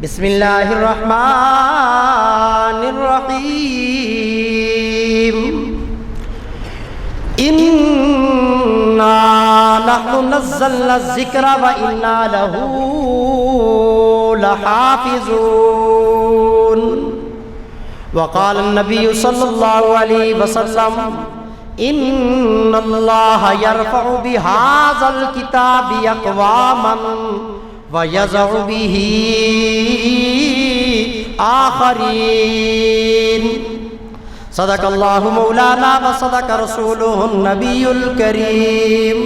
بسم اللہ الرحمن الرحیم انا نحن نزلنا الذکر وانا لہ لحافظون وقال النبی صلی اللہ علیہ وسلم ان اللہ یرفع بہذا الکتاب اقواما وَيَزَعُ بِهِ آخَرِينَ صدق اللہ مولانا وصدق رسولہ النبی الکریم۔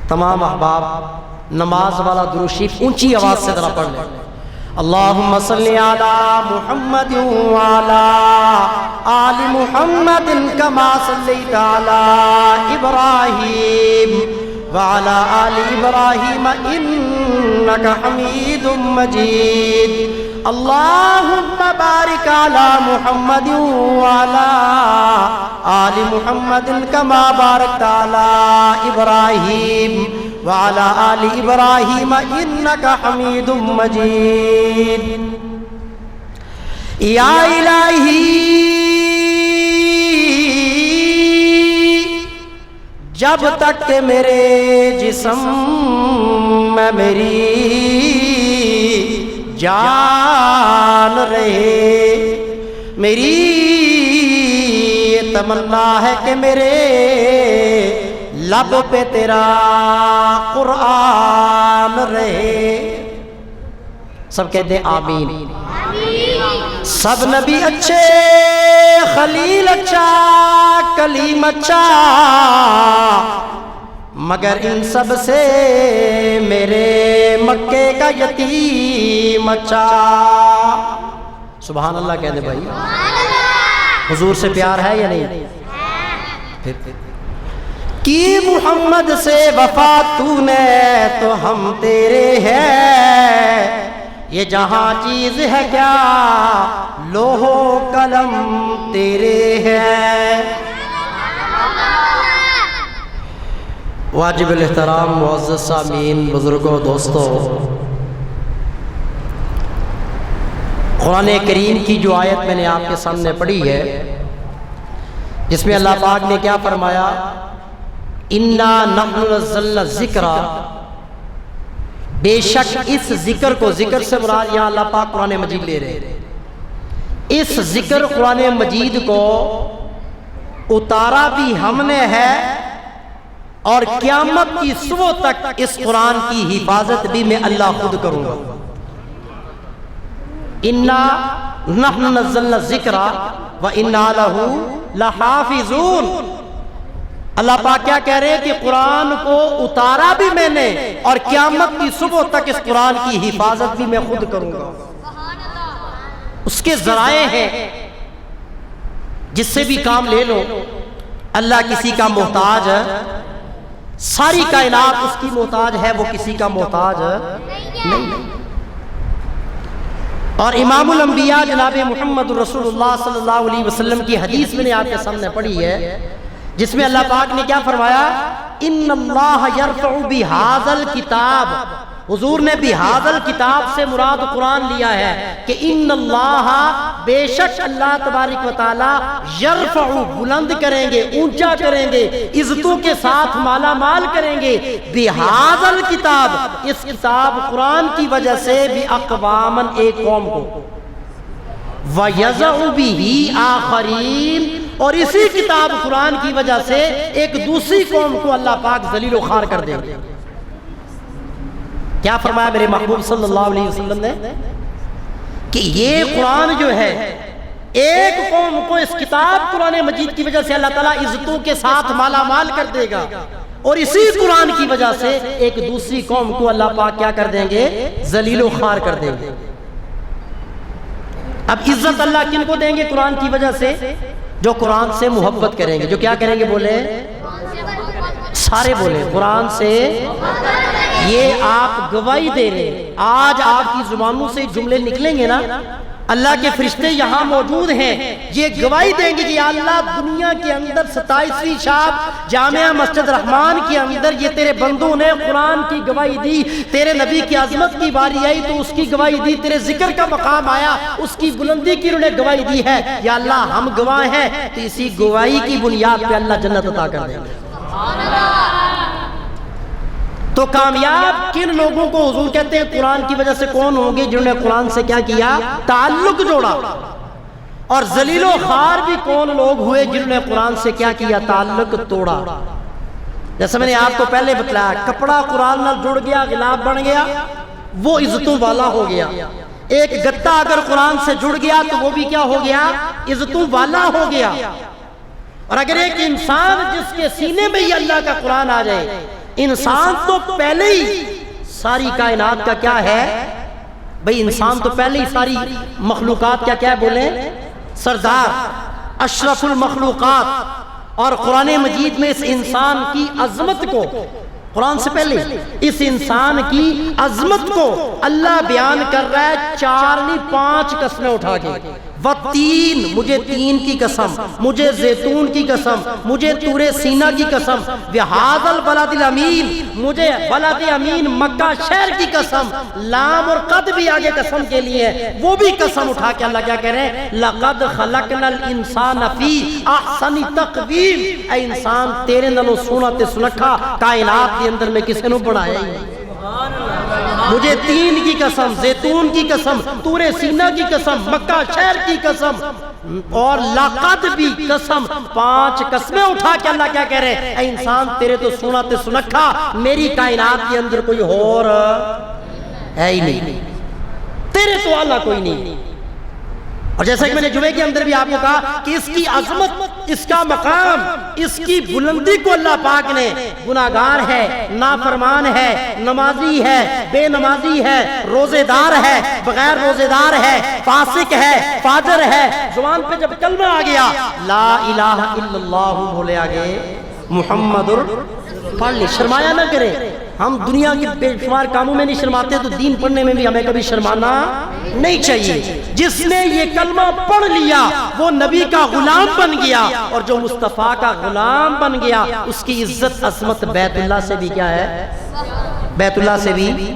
تمام احباب نماز والا درود شریف اونچی آواز سے ذرا پڑھ لیں۔ اللہم صلی علی محمد وعلی آل محمد کما صلیت علی ابراہیم وعلى آل إبراهيم إنك حميد مجيد اللهم بارك على محمد وعلى آل محمد كما باركت على إبراهيم وعلى آل إبراهيم إنك حميد مجيد يا إلهي جب تک کہ میرے جسم میں میری جان رہے، میری تمنا ہے کہ میرے لب پہ تیرا قرآن رہے۔ سب کہتے ہیں آمین۔ سب نبی اچھے، خلیل اچھا، کلیم اچھا، مگر ان سب سے میرے مکے کا یتیم اچھا۔ سبحان اللہ کہہ دے بھائی، حضور سے پیار ہے یا نہیں؟ کی محمد سے وفا تو نے تو ہم تیرے ہیں، یہ جہاں چیز ہے کیا لوح و قلم تیرے ہیں۔ واجب الاحترام معزز سامعین، بزرگوں، دوستوں، قرآن کریم کی جو آیت میں نے آپ کے سامنے پڑھی ہے، جس میں اللہ پاک نے کیا فرمایا؟ انا نحن نزلنا الذکر، بے شک اس ذکر کو، ذکر سے مراد یہاں اللہ پاک قرآن مجید لے رہے ہیں، اس ذکر قرآن مجید کو اتارا بھی ہم نے ہے اور قیامت کی صبح تک اس قرآن کی حفاظت بھی میں اللہ خود کروں گا۔ انا نحن نزلنا الذکر وانا لہ لحافظون۔ اللہ پاک کیا کہہ رہے ہیں کہ قرآن کو اتارا بھی میں نے اور قیامت کی صبح تک اس قرآن کی حفاظت بھی میں خود کروں گا۔ اس کے ذرائع ہیں جس سے بھی کام لے لو، اللہ کسی کا محتاج ہے، ساری کائنات اس کی محتاج ہے، وہ کسی کا محتاج نہیں۔ اور امام الانبیاء جناب محمد رسول اللہ صلی اللہ علیہ وسلم کی حدیث میں نے آپ کے سامنے پڑھی ہے، جس میں اللہ پاک نے کیا فرمایا؟ ان اللہ یرفع بہذا الکتاب، حضور نے بہذا الکتاب سے مراد قرآن لیا ہے کہ ان اللہ، بے شک اللہ تبارک و تعالی، یرفع، بلند کریں گے، اونچا کریں گے، عزتوں کے ساتھ مالا مال کریں گے، بہذا الکتاب، اس کتاب قرآن کی وجہ سے بھی اقواما، ایک قوم کو، وَيَزَعُ بِهِ آخَرِينَ، اور اسی کتاب قرآن کی وجہ سے ایک دوسری قوم کو اللہ پاک ذلیل و خوار کر دیں گے۔ کیا فرمایا میرے محبوب صلی اللہ علیہ وسلم نے کہ یہ قرآن جو ہے، ایک قوم کو اس کتاب قرآن مجید کی وجہ سے اللہ تعالیٰ عزتوں کے ساتھ مالا مال کر دے گا، اور اسی قرآن کی وجہ سے ایک دوسری قوم کو اللہ پاک کیا کر دیں گے؟ ذلیل و خوار کر دیں گے۔ اب عزت اللہ کن کو دیں گے قرآن کی وجہ سے؟ جو قرآن سے محبت کریں گے۔ جو کیا کریں گے؟ بولے سارے بولے قرآن سے۔ یہ آپ گواہی دے رہے ہیں، آج آپ کی زبانوں سے جملے نکلیں گے نا اللہ کے فرشتے یہاں موجود ہیں، یہ گواہی دیں گے کہ یا اللہ دنیا کے اندر 27ویں شاب جامعہ مسجد رحمان کے اندر یہ تیرے بندوں نے قرآن کی گواہی دی، تیرے نبی کی عظمت کی باری آئی تو اس کی گواہی دی، تیرے ذکر کا مقام آیا اس کی بلندی کی انہوں نے گواہی دی ہے، یا اللہ ہم گواہ ہیں، تو اسی گواہی کی بنیاد پہ اللہ جنت عطا کر دیں گے۔ تو کامیاب کن لوگوں کو حضور کہتے ہیں قرآن کی وجہ سے کون ہوں گے؟ جنہوں نے قرآن سے کیا کیا؟ تعلق جوڑا۔ اور ذلیل و خوار بھی کون لوگ ہوئے؟ جنہوں نے قرآن سے کیا کیا؟ تعلق توڑا۔ جیسے میں نے آپ کو پہلے بتلایا، کپڑا قرآن نال جڑ گیا، غلاف بن گیا، وہ عزتوں والا ہو گیا۔ ایک گتا اگر قرآن سے جڑ گیا تو وہ بھی کیا ہو گیا؟ عزتوں والا ہو گیا۔ اور اگر ایک انسان جس کے سینے میں یہ اللہ کا قرآن آ جائے، انسان تو پہلے ہی ساری کائنات کا کیا ہے بھئی؟ انسان تو پہلے ہی ساری مخلوقات کیا کیا بولیں؟ سردار، اشرف المخلوقات۔ اور قرآن مجید میں اس انسان کی عظمت کو، قرآن سے پہلے اس انسان کی عظمت کو اللہ بیان کر رہا ہے 4 نہیں 5 قسمیں اٹھا کے۔ وَالتِّينِ، مجھے تین کی قسم، مجھے زیتون کی قسم، مجھے طور سینا کی قسم، وَهَذَا الْبَلَدِ الْأَمِينِ، مجھے بلد امین مکہ شہر کی قسم۔ لام اور قد بھی آگے قسم کے لیے ہے، وہ بھی قسم اٹھا کے اللہ کیا کہہ رہے ہیں؟ لَقَدْ خَلَقْنَا الْإِنسَانَ فِي أَحْسَنِ تَقْوِيمٍ، اے انسان تیرے نالوں سونا تے سنکھا کائنات کے اندر میں کسی نے بنایا ہی نہیں۔ مجھے تین کی قسم، زیتون کی قسم، طور سینا کی قسم، مکہ شہر کی قسم، اور لقد بھی قسم، 5 قسمیں اٹھا کے اللہ کیا کہہ رہے ہیں؟ اے انسان تیرے تو سونا تے سنکھا، میری کائنات کے اندر کوئی اور ہے ہی نہیں، تیرے تو اللہ کوئی نہیں۔ اور جیسا کہ میں نے جمعے کے اندر بھی آپ کو کہا کہ اس کی عظمت، اس کا مقام، اس کی بلندی کو اللہ پاک نے گناہگار ہے، نافرمان ہے، نمازی ہے، بے نمازی ہے، روزے دار ہے، بغیر روزے دار ہے، فاسق ہے، فاجر ہے، زبان پہ جب کلمہ آ گیا لا الہ الا اللہ بولے آگے محمد پڑھ لی، شرمایا نہ کرے۔ ہم دنیا کے بے شمار کاموں میں نہیں شرماتے تو دین پڑھنے میں بھی ہمیں کبھی شرمانا نہیں چاہیے۔ جس نے یہ کلمہ پڑھ لیا وہ نبی کا غلام بن گیا، اور جو مصطفیٰ کا غلام بن گیا اس کی عزت عظمت بیت اللہ سے بھی کیا ہے؟ بیت اللہ سے بھی۔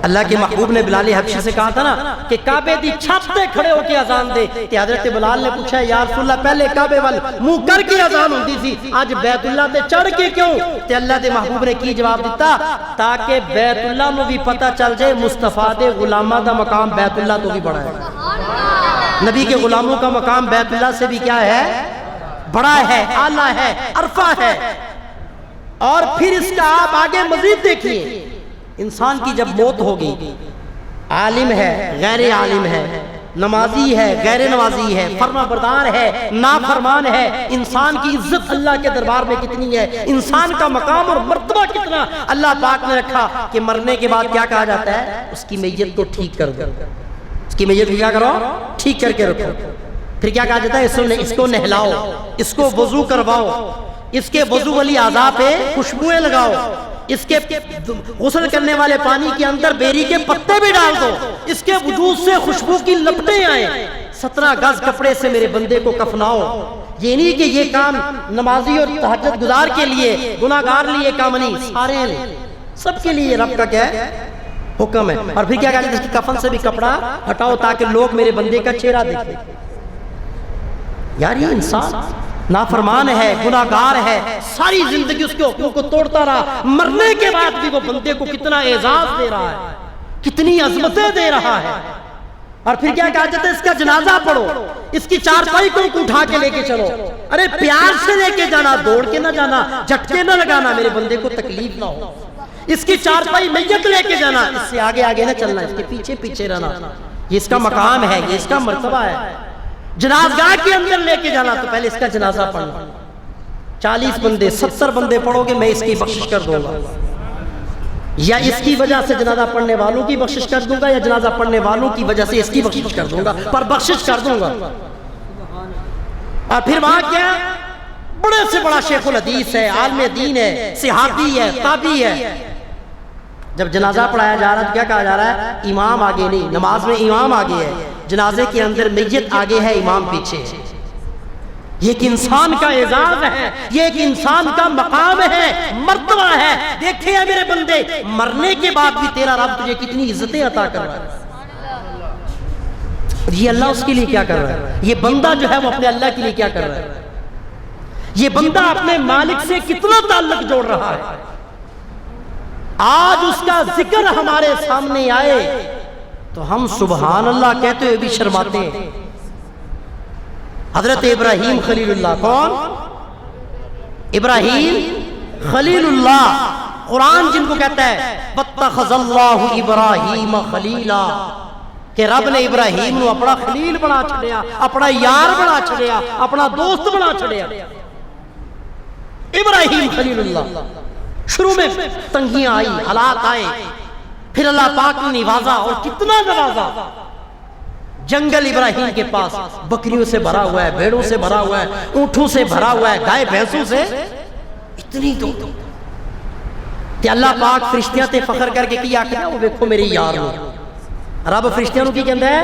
اللہ کے محبوب نے بلال حبشی سے کہا تھا نا کہ کعبے دی چھت پہ کھڑے ہو کے اذان دے، کہ حضرت بلال نے پوچھا یا رسول اللہ پہلے کعبے وال منہ کر کے اذان ہوتی تھی، آج بیت اللہ تے چڑھ کے کیوں؟ تے اللہ دے محبوب نے کی جواب دیتا، تاکہ بیت اللہ نو بھی پتہ چل جائے مصطفیٰ دے غلامہ دا مقام بیت اللہ تو بھی بڑا ہے، نبی کے غلاموں کا مقام بیت اللہ سے بھی کیا ہے؟ بڑا ہے، اعلیٰ ہے، عرفہ ہے۔ اور پھر اس کا آپ آگے مزید دیکھیے، انسان کی جب موت ہوگی، عالم ہے، غیر عالم ہے، نمازی ہے، غیر نمازی ہے، فرما بردار ہے، نافرمان ہے، انسان کی عزت اللہ کے دربار میں کتنی ہے، انسان کا مقام اور مرتبہ کتنا اللہ پاک نے رکھا کہ مرنے کے بعد کیا کہا جاتا ہے؟ اس کی میت کو ٹھیک کر دو، اس کی میت کو کیا کرو؟ ٹھیک کر کے رکھو۔ پھر کیا کہا جاتا ہے؟ اس کو نہلاؤ، اس کو وضو کرواؤ، اس کے وضو والی اعضاء پہ خوشبوئیں لگاؤ، اس کے غسل کرنے والے پانی کے اندر بیری کے پتے بھی ڈال دو، اس کے وجود سے خوشبو کی لپٹیں آئیں، 17 گز کپڑے سے میرے بندے کو کفناؤ۔ یہ نہیں کہ یہ کام نمازی اور تہجد گزار کے لیے، گناہگار لیے کام نہیں، سارے سب کے لیے رب کا کیا ہے؟ حکم ہے۔ اور پھر کیا کہا جاتا ہے؟ اس کی کفن سے بھی کپڑا ہٹاؤ تاکہ لوگ میرے بندے کا چہرہ دیکھیں۔ یار یہ انسان نافرمان ہے، گناہگار ہے، ساری زندگی اس کے حقوق کو توڑتا رہا، مرنے کے بعد بھی وہ بندے کو کتنا اعزاز دے رہا ہے، کتنی عظمتیں دے رہا ہے۔ اور پھر کیا کہا جاتا ہے؟ اس کا جنازہ پڑھو، اس کی چارپائی کو اٹھا کے لے کے چلو، ارے پیار سے لے کے جانا، دوڑ کے نہ جانا، جھٹکے نہ لگانا، میرے بندے کو تکلیف نہ ہو۔ اس کی چارپائی میت لے کے جانا، اس سے آگے آگے نہ چلنا، اس کے پیچھے پیچھے رہنا، یہ اس کا مقام ہے، یہ اس کا مرتبہ ہے۔ جنازگاہ کے اندر لے کے جانا تو پہلے اس کا جنازہ پڑھنا، 40 بندے 70 بندے پڑھو گے میں اس کی بخشش کر دوں گا، یا اس کی وجہ سے جنازہ پڑھنے والوں کی بخشش کر دوں گا، یا جنازہ پڑھنے والوں کی وجہ سے اس کی بخشش کر دوں گا، پر بخشش کر دوں گا۔ اور پھر وہاں کیا؟ بڑے سے بڑا شیخ الحدیث ہے، عالم دین ہے، صحابی ہے، تابعی ہے، جب جنازہ پڑھایا جا رہا ہے تو کیا کہا جا رہا ہے؟ امام آگے نہیں، نماز میں امام آگے ہے، جنازے کے اندر میت آگے ہے، امام پیچھے ہے۔ یہ ایک انسان کا اعزاز ہے، یہ ایک انسان کا مقام ہے، مرتبہ ہے۔ دیکھیں اے میرے بندے، مرنے کے بعد بھی تیرا رب تجھے کتنی عزتیں عطا کر رہا ہے۔ یہ اللہ اس کے لیے کیا کر رہا ہے؟ یہ بندہ جو ہے وہ اپنے اللہ کے لیے کیا کر رہا ہے؟ یہ بندہ اپنے مالک سے کتنا تعلق جوڑ رہا ہے۔ آج اس کا ذکر ہمارے سامنے آئے تو ہم سبحان اللہ کہتے ہوئے بھی شرماتے ہیں۔ حضرت ابراہیم خلیل اللہ، کون؟ ابراہیم خلیل اللہ، قرآن جن کو کہتا ہے وَاتَّخَذَ اللَّهُ إِبْرَاهِيمَ خَلِيلًا، کہ رب نے ابراہیم کو اپنا خلیل بنا چھڑیا، اپنا یار بنا چھڑیا، اپنا دوست بنا چھڑیا۔ ابراہیم خلیل اللہ، شروع میں تنگیاں آئی، حالات آئے، پھر اللہ پاک نے نوازا، اور کتنا نوازا۔ جنگل ابراہیم کے پاس بکریوں سے بھرا ہوا ہے، بھیڑوں سے بھرا ہوا ہے، اونٹوں سے بھرا ہوا ہے، گائے بھینسوں سے، اتنی تو تے اللہ پاک فرشتیاں تے فخر کر کے کیا کہ وہ دیکھو میرے یار نو، رب فرشتیاں نو کی کہندا ہے؟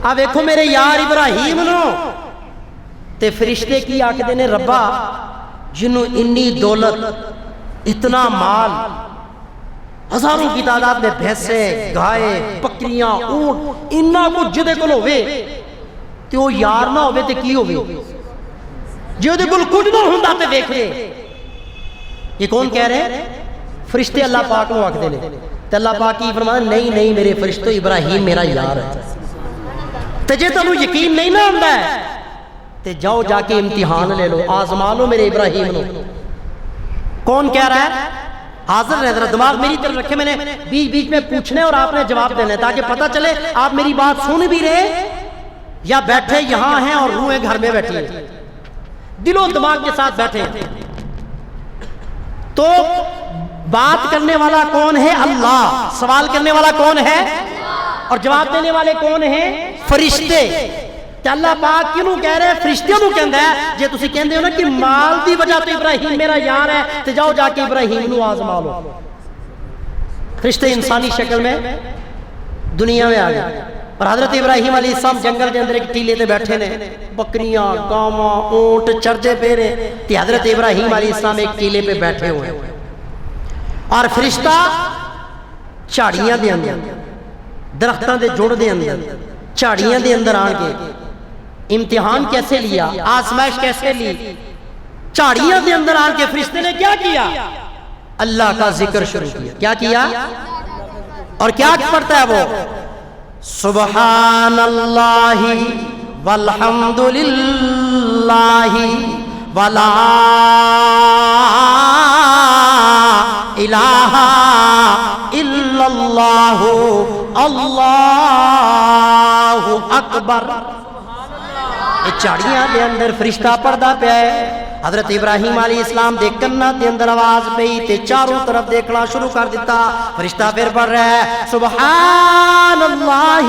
آ دیکھو میرے یار ابراہیم نو۔ تے فرشتے کی آکھدے نے ربا جنوں انی دولت، اتنا مال، ہزاروں کی تعداد میں بھینسے، گائے، بکریاں، اونٹ، انہاں کچھ جدے کول ہوے تے وہ یار نہ ہوے تے کی ہوے؟ جے دے کول کچھ نہ ہوندا تے دیکھ لے۔ یہ کون کہہ رہے ہیں؟ فرشتے اللہ پاک نو آکھدے نے، تے اللہ پاک کی فرمایا نہیں نہیں میرے فرشتو، ابراہیم میرا یار ہے۔ تے جے تانوں یقین نہیں نہ ہوندا ہے تے جاؤ جا کے امتحان لے لو، آزما لو میرے ابراہیم نو۔ کون کہہ رہا ہے؟ حاضر رہ، ذرا دماغ میری طرف رکھے، میں نے بیچ بیچ میں پوچھنے اور آپ نے جواب دینے تاکہ پتہ چلے آپ میری بات سن بھی رہے یا بیٹھے یہاں ہیں اور روحیں گھر میں بیٹھی ہیں، دل و دماغ کے ساتھ بیٹھے ہیں۔ تو بات کرنے والا کون ہے؟ اللہ۔ سوال کرنے والا کون ہے؟ اور جواب دینے والے کون ہیں؟ فرشتے۔ تے اللہ پاک کینوں کہہ رہے ہیں؟ فرشتیاں نوں کہندا ہے۔ جے تسی کہندے ہو نا کہ مال دی وجہ تو ابراہیم میرا یار ہے تے جاؤ جا کے ابراہیم نوں آزما لو۔ فرشتے انسانی شکل میں دنیا میں آ گئے اور حضرت ابراہیم علیہ السلام جنگل کے اندر ایک ٹیلے تے بیٹھے نے، بکریاں، گاواں، اونٹ چرجے پہ رہے تے حضرت ابراہیم علیہ السلام ایک ٹیلے پہ بیٹھے ہوئے اور فرشتہ جھاڑیاں دے اندر، درختاں دے جڑ دے اندر، جھاڑیاں دے اندر آن کے امتحان کیسے لیا، آزمائش کیسے لی؟ جھاڑیاں دے اندر آن کے فرشتے نے کیا کیا؟ اللہ کا ذکر شروع کیا۔ کیا کیا؟ اور کیا پڑھتا ہے وہ؟ سبحان اللہ والحمد للہ ولا الہ الا اللہ اللہ اکبر۔ چاڑیاں دے اندر فرشتہ پڑھدا پیا ہے۔ حضرت ابراہیم علیہ السلام دے کناں دے اندر آواز پئی تے چاروں طرف دیکھنا شروع کر دیتا۔ فرشتہ پھر پڑھ رہا ہے سبحان اللہ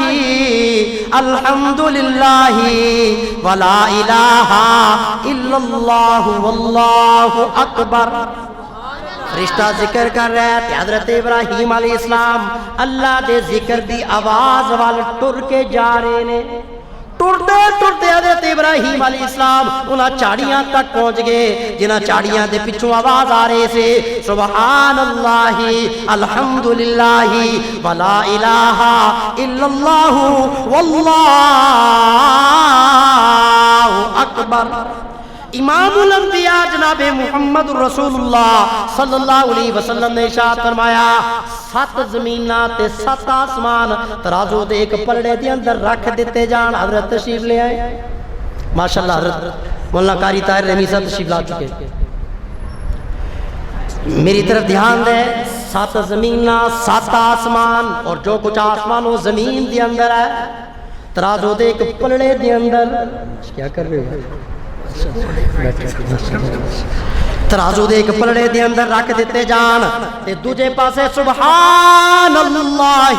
الحمد للہ ولا الہ الا اللہ واللہ اکبر۔ فرشتہ ذکر کر رہا ہے تے حضرت ابراہیم علیہ السلام اللہ دے ذکر دی آواز وال ٹر کے جا رہے نے۔ ٹرتے ٹرتے حضرت ابراہیم علیہ السلام انہاں چاڑیاں تک پہنچ گئے جنہاں چاڑیاں دے پچھوں آواز آ رہے سے سبحان اللہ الحمدللہ ولا الہ الا اللہ واللہ اکبر۔ امام الانبیاء جناب محمد رسول اللہ صلی اللہ علیہ وسلم نے ارشاد فرمایا 7 زمیناں تے 7 آسمان ترازو دے ایک پلڑے دے اندر رکھ دیتے جان۔ حضرت تشریف لے آئے، ماشاءاللہ حضرت مولانا قاری طاہر رحمی صاحب تشریف لا چکے۔ میری طرف دھیان دے، 7 زمیناں 7 آسمان اور جو کچھ آسمان و زمین دے اندر ہے ترازو دے ایک پلڑے دے اندر کیا کر رہے ہو؟ ترازو دے ایک پلڑے دے اندر رکھ دیتے جان تے دوجے پاسے سبحان اللہ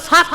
7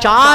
4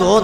2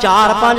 4-5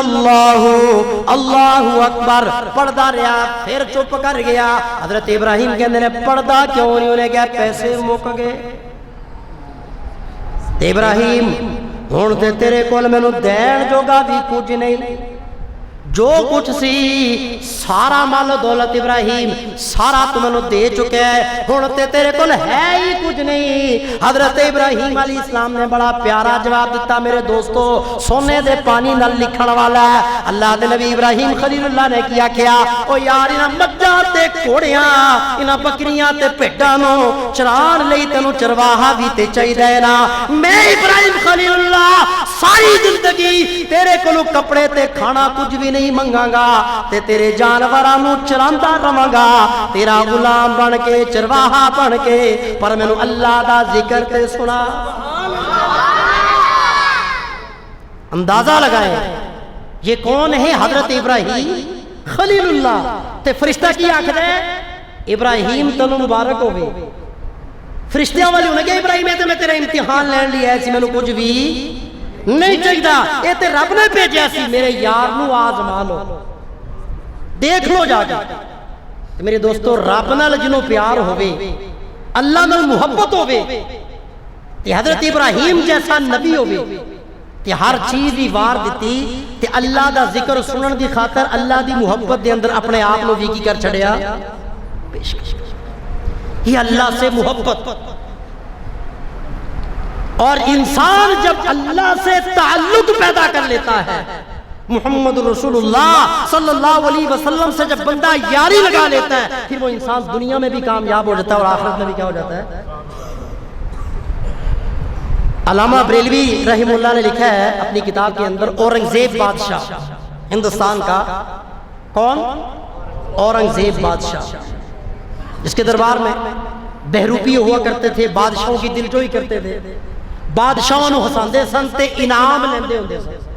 اللہ اللہ اکبر پڑھدا رہا، پھر چپ کر گیا۔ حضرت ابراہیم کہندے نے پڑھدا کیوں نہیں؟ انہیں کہا پیسے مک گئے۔ ابراہیم ہن تے تیرے کول مینوں دین جوگا بھی کچھ نہیں، جو کچھ سی سارا مال و دولت ابراہیم سارا تو میں نے دے چکے ہے، ہن تے تیرے کول ہے ہی کچھ نہیں۔ حضرت ابراہیم علیہ السلام نے بڑا پیارا جواب دیتا، میرے دوستو سونے دے پانی نال لکھن والا ہے۔ اللہ دے نبی ابراہیم خلیل اللہ نے کیا کیا، او یار انہاں مجھاں تے گھوڑیاں انہاں بکریاں تے بھیڈاں نو چران لئی تینوں چرواہا بھی تے چاہیے نا۔ میں ابراہیم خلیل اللہ ساری زندگی تیرے کولوں کپڑے تے کھانا کچھ بھی نہیں منگاں گا، تے تیرے جانوراں نو چراندا رہاں گا، تیرا غلام بن کے چرواہا بن کے، پر مینوں اللہ دا ذکر تے سنا۔ اندازہ لگائیں یہ کون ہے؟ حضرت ابراہیم خلیل اللہ۔ تے فرشتہ کی آکھدا ہے ابراہیم تینوں مبارک ہوے۔ فرشتیاں والے انہیں کہ ابراہیم تے میں تیرا امتحان لین لیا سی، مینوں کچھ بھی نہیں چاہیے، اے تے رب نے بھیجا سی، میرے یار نو آزما لو، دیکھ لو جا کے۔ میرے دوستو رب نال جنوں پیار ہوے، اللہ نال محبت ہوے، تے حضرت ابراہیم جیسا نبی ہوے، تے ہر چیز دی وار دتی، تے اللہ دا ذکر سنن دی خاطر اللہ دی محبت دے اندر اپنے آپ نو بھی کی کر چھڑیا، پیش یہ اللہ سے محبت۔ اور انسان جب اللہ سے تعلق پیدا کر لیتا ہے، محمد رسول اللہ صلی اللہ علیہ وسلم سے جب بندہ یاری لگا لیتا ہے، پھر وہ انسان دنیا میں بھی کامیاب ہو جاتا ہے اور آخرت میں بھی کیا ہو جاتا ہے۔ علامہ بریلوی رحمہ اللہ نے لکھا ہے اپنی کتاب کے اندر، اورنگزیب بادشاہ ہندوستان کا، کون؟ اورنگزیب بادشاہ، جس کے دربار میں بہروپی ہوا کرتے تھے، بادشاہوں کی دلجوئی کرتے تھے، بادشاہوں نو ہساندے سن تے انعام لیندے ہوندے سن۔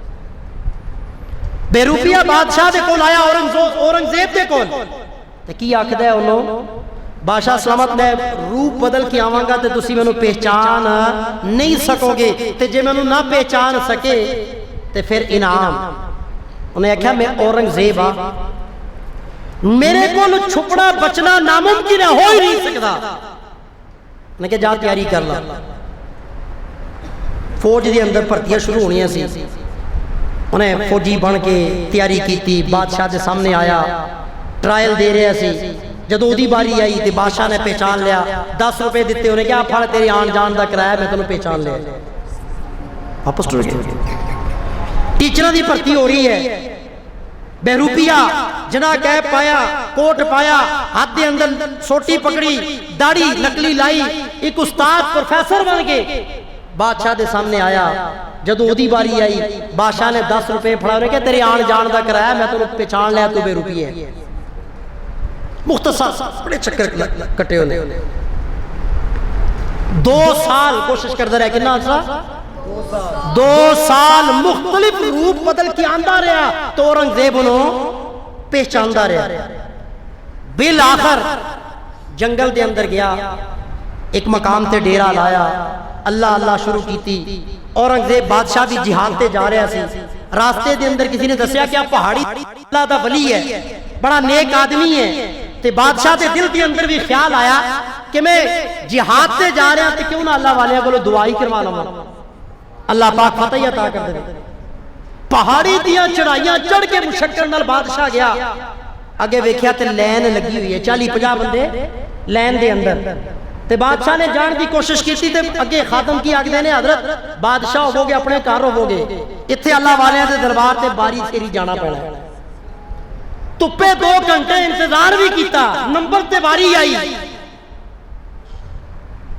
بہروپیہ بادشاہ دے کول آیا اورنگزیب دے کول، تے کی آکھدا ہے انہوں؟ بادشاہ سلامت میں روپ بدل کے آواں گا تے تسی مینوں پہچان نہیں سکو گے، تے جے مینوں نہ پہچان سکے تے پھر انعام۔ انہیں آکھیا میں اورنگزیب ہاں، میرے کول چھپنا بچنا ناممکن ہے، ہو ہی نہیں سکتا۔ انہیں کہ جا تیاری کر لا۔ فوج دے اندر بھرتیاں شروع ہونیاں سی، انہیں فوجی بن کے تیاری کیتی، بادشاہ دے سامنے آیا، ٹرائل دے رہے سی۔ جدو دی باری آئی تے بادشاہ نے پہچان لیا، 10 روپے دیتے، انہیں کہا پھڑ تیری آن جان دا کرایہ، میں تینوں پہچان لیا۔ واپس ٹر گئے۔ ٹیچراں دی بھرتی ہو رہی ہے، بہروپیہ جنا کیپ پایا، کوٹ پایا، ہاتھ دے اندر سوٹی پکڑی، داڑھی نکلی لائی، ایک استاد پروفیسر بن کے بادشاہ دے سامنے آیا۔ جدو دی باری آئی، بادشاہ نے 10 روپے پھڑا، انہیں کہ تیری آن جان دا کرایہ، میں تینوں پہچان لیا، تو بہروپی ہے۔ مختصر بڑے چکر کٹے ہونے۔ 2 سال کوشش کرتا رہا، کتنا عرصہ؟ 2 سال مختلف روپ بدل کے آندا رہا، تو اورنگزیب انہوں پہچاندا رہا۔ بالآخر جنگل دے اندر گیا، ایک مقام تے ڈیرا لایا، اللہ اللہ شروع کیتی۔ اورنگزیب بادشاہ بھی جہاد تے جا رہا سی، راستے دے اندر کسی نے دسیا کہ پہاڑی اللہ دا ولی ہے، بڑا نیک آدمی ہے۔ تے بادشاہ دے دل کے اندر بھی خیال آیا کہ میں جہاد تے جا رہا تے کیوں نہ اللہ والے کو دعائی کروا لواں، اللہ پاک فتح عطا کر دے۔ پہاڑی دیاں چڑھائیاں چڑھ کے مشکل نال بادشاہ گیا، اگے ویکھیا تے لین لگی ہوئی ہے، 40-50 بندے لین دے اندر۔ تے بادشاہ نے جان دی کوشش کی تے اگے خادم کی آکھدے نے حضرت بادشاہ ہوو گے، اپنے گھر ہوو گے، ایتھے اللہ والے دے دربار تے باری سیری جانا پینا ہے۔ تپے 2 گھنٹے انتظار بھی کیتا، نمبر تے باری آئی،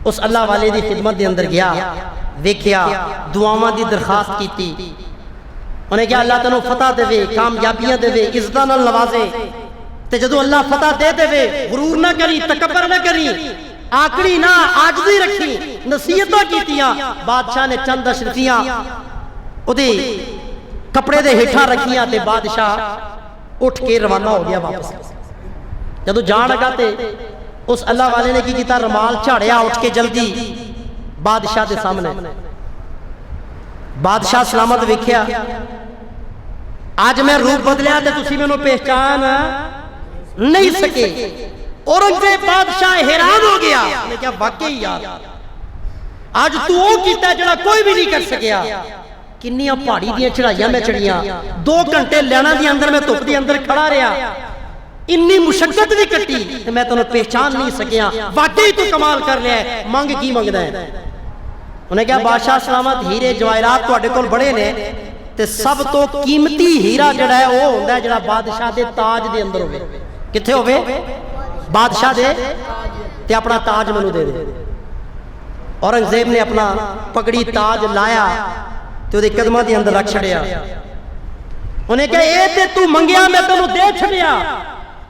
اس اللہ والے دی خدمت دے اندر گیا، ویکھیا، دعاواں دی درخواست کیتی، انہیں کہا اللہ تینوں فتح دے وے، کامیابیاں دے وے، عزتاں نال نوازے۔ تے جدو اللہ فتح دے دے وے، غرور نہ کری، تکبر نہ کری، آکڑی نہ، عاجزی رکھی، نصیحتاں کیتیاں۔ بادشاہ نے چند اشرفیاں اودے کپڑے دے ہیٹھاں رکھیاں تے بادشاہ اٹھ کے روانہ ہو گیا واپس۔ جدو جان لگا تے اس اللہ والے نے کی کیتا، رمال جھاڑیا اٹھ کے جلدی بادشاہ دے سامنے۔ بادشاہ سلامت ویکھیا، آج میں روپ بدلیا تے تسی مینوں پہچان نہیں سکے۔ اورنگزیب بادشاہ حیران ہو گیا، نے کیا واقعی یار آج تو وہ کیتا ہے جڑا کوئی بھی نہیں کر سکیا۔ کنیاں پہاڑی دیاں چڑھائیاں میں چڑھیاں، 2 گھنٹے لینا دی اندر میں دھوپ دی اندر کھڑا رہا، انی مشقت بھی کٹی تے میں تینوں پہچان نہیں سکیا، واقعی تو کمال کر لیا ہے، مانگ کی منگدا ہے؟ انہیں کہا بادشاہ سلامت، ہیرے جواہرات تواڈے کول بڑے نے تے سب تو قیمتی ہیرا جڑا ہے وہ ہوندا ہے جڑا بادشاہ دے تاج دے اندر ہوے۔ کتھے ہوے؟ بادشاہ دے تے اپنا تاج مینوں دے دے۔ اورنگزیب نے اپنا پگڑی تاج لایا تے اودے قدماں دے اندر رکھ چھڑیا۔ انہیں کہا اے تے تو منگیا میں تینوں دے چھڑیا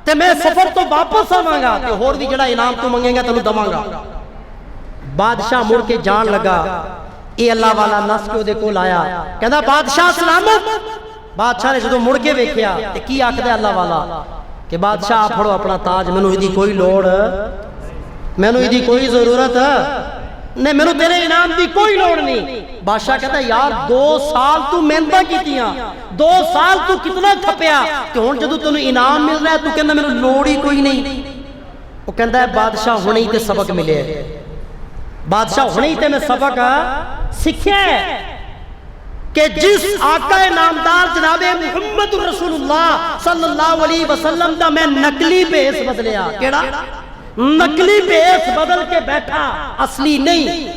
تے میں سفر تو واپس آواں گا تے ہور بھی جڑا انعام تو منگے گا تینوں دواں گا۔ بادشاہ مڑ کے جان لگا، اے اللہ والا نس کے اودے کول آیا، کہندا بادشاہ سلامت۔ بادشاہ نے جدوں مڑ کے ویکھیا تے کی آکھدا اللہ والا کہ بادشاہ پھڑو اپنا تاج، مینوں ایدی کوئی لوڑ، مینوں ایدی کوئی ضرورت نہیں، مینوں تیرے انعام دی کوئی لوڑ نہیں۔ بادشاہ کہتا یار 2 سال تو محنتاں کیتیاں، 2 سال تو کتنا کھپیا کہ ہن جدوں تینوں انعام مل رہا ہے تو کہندا مینوں لوڑ ہی کوئی نہیں۔ وہ کہندا ہے بادشاہ ہنے ہی تے سبق ملے، بادشاہ ہنے ہی تے میں سبق سیکھیا ہے کہ جس آقا نامدار جناب محمد رسول اللہ صلی اللہ علیہ وسلم دا میں نقلی بیس بدلیا، کیڑا؟ نقلی بیس بدل کے بیٹھا، اصلی نہیں،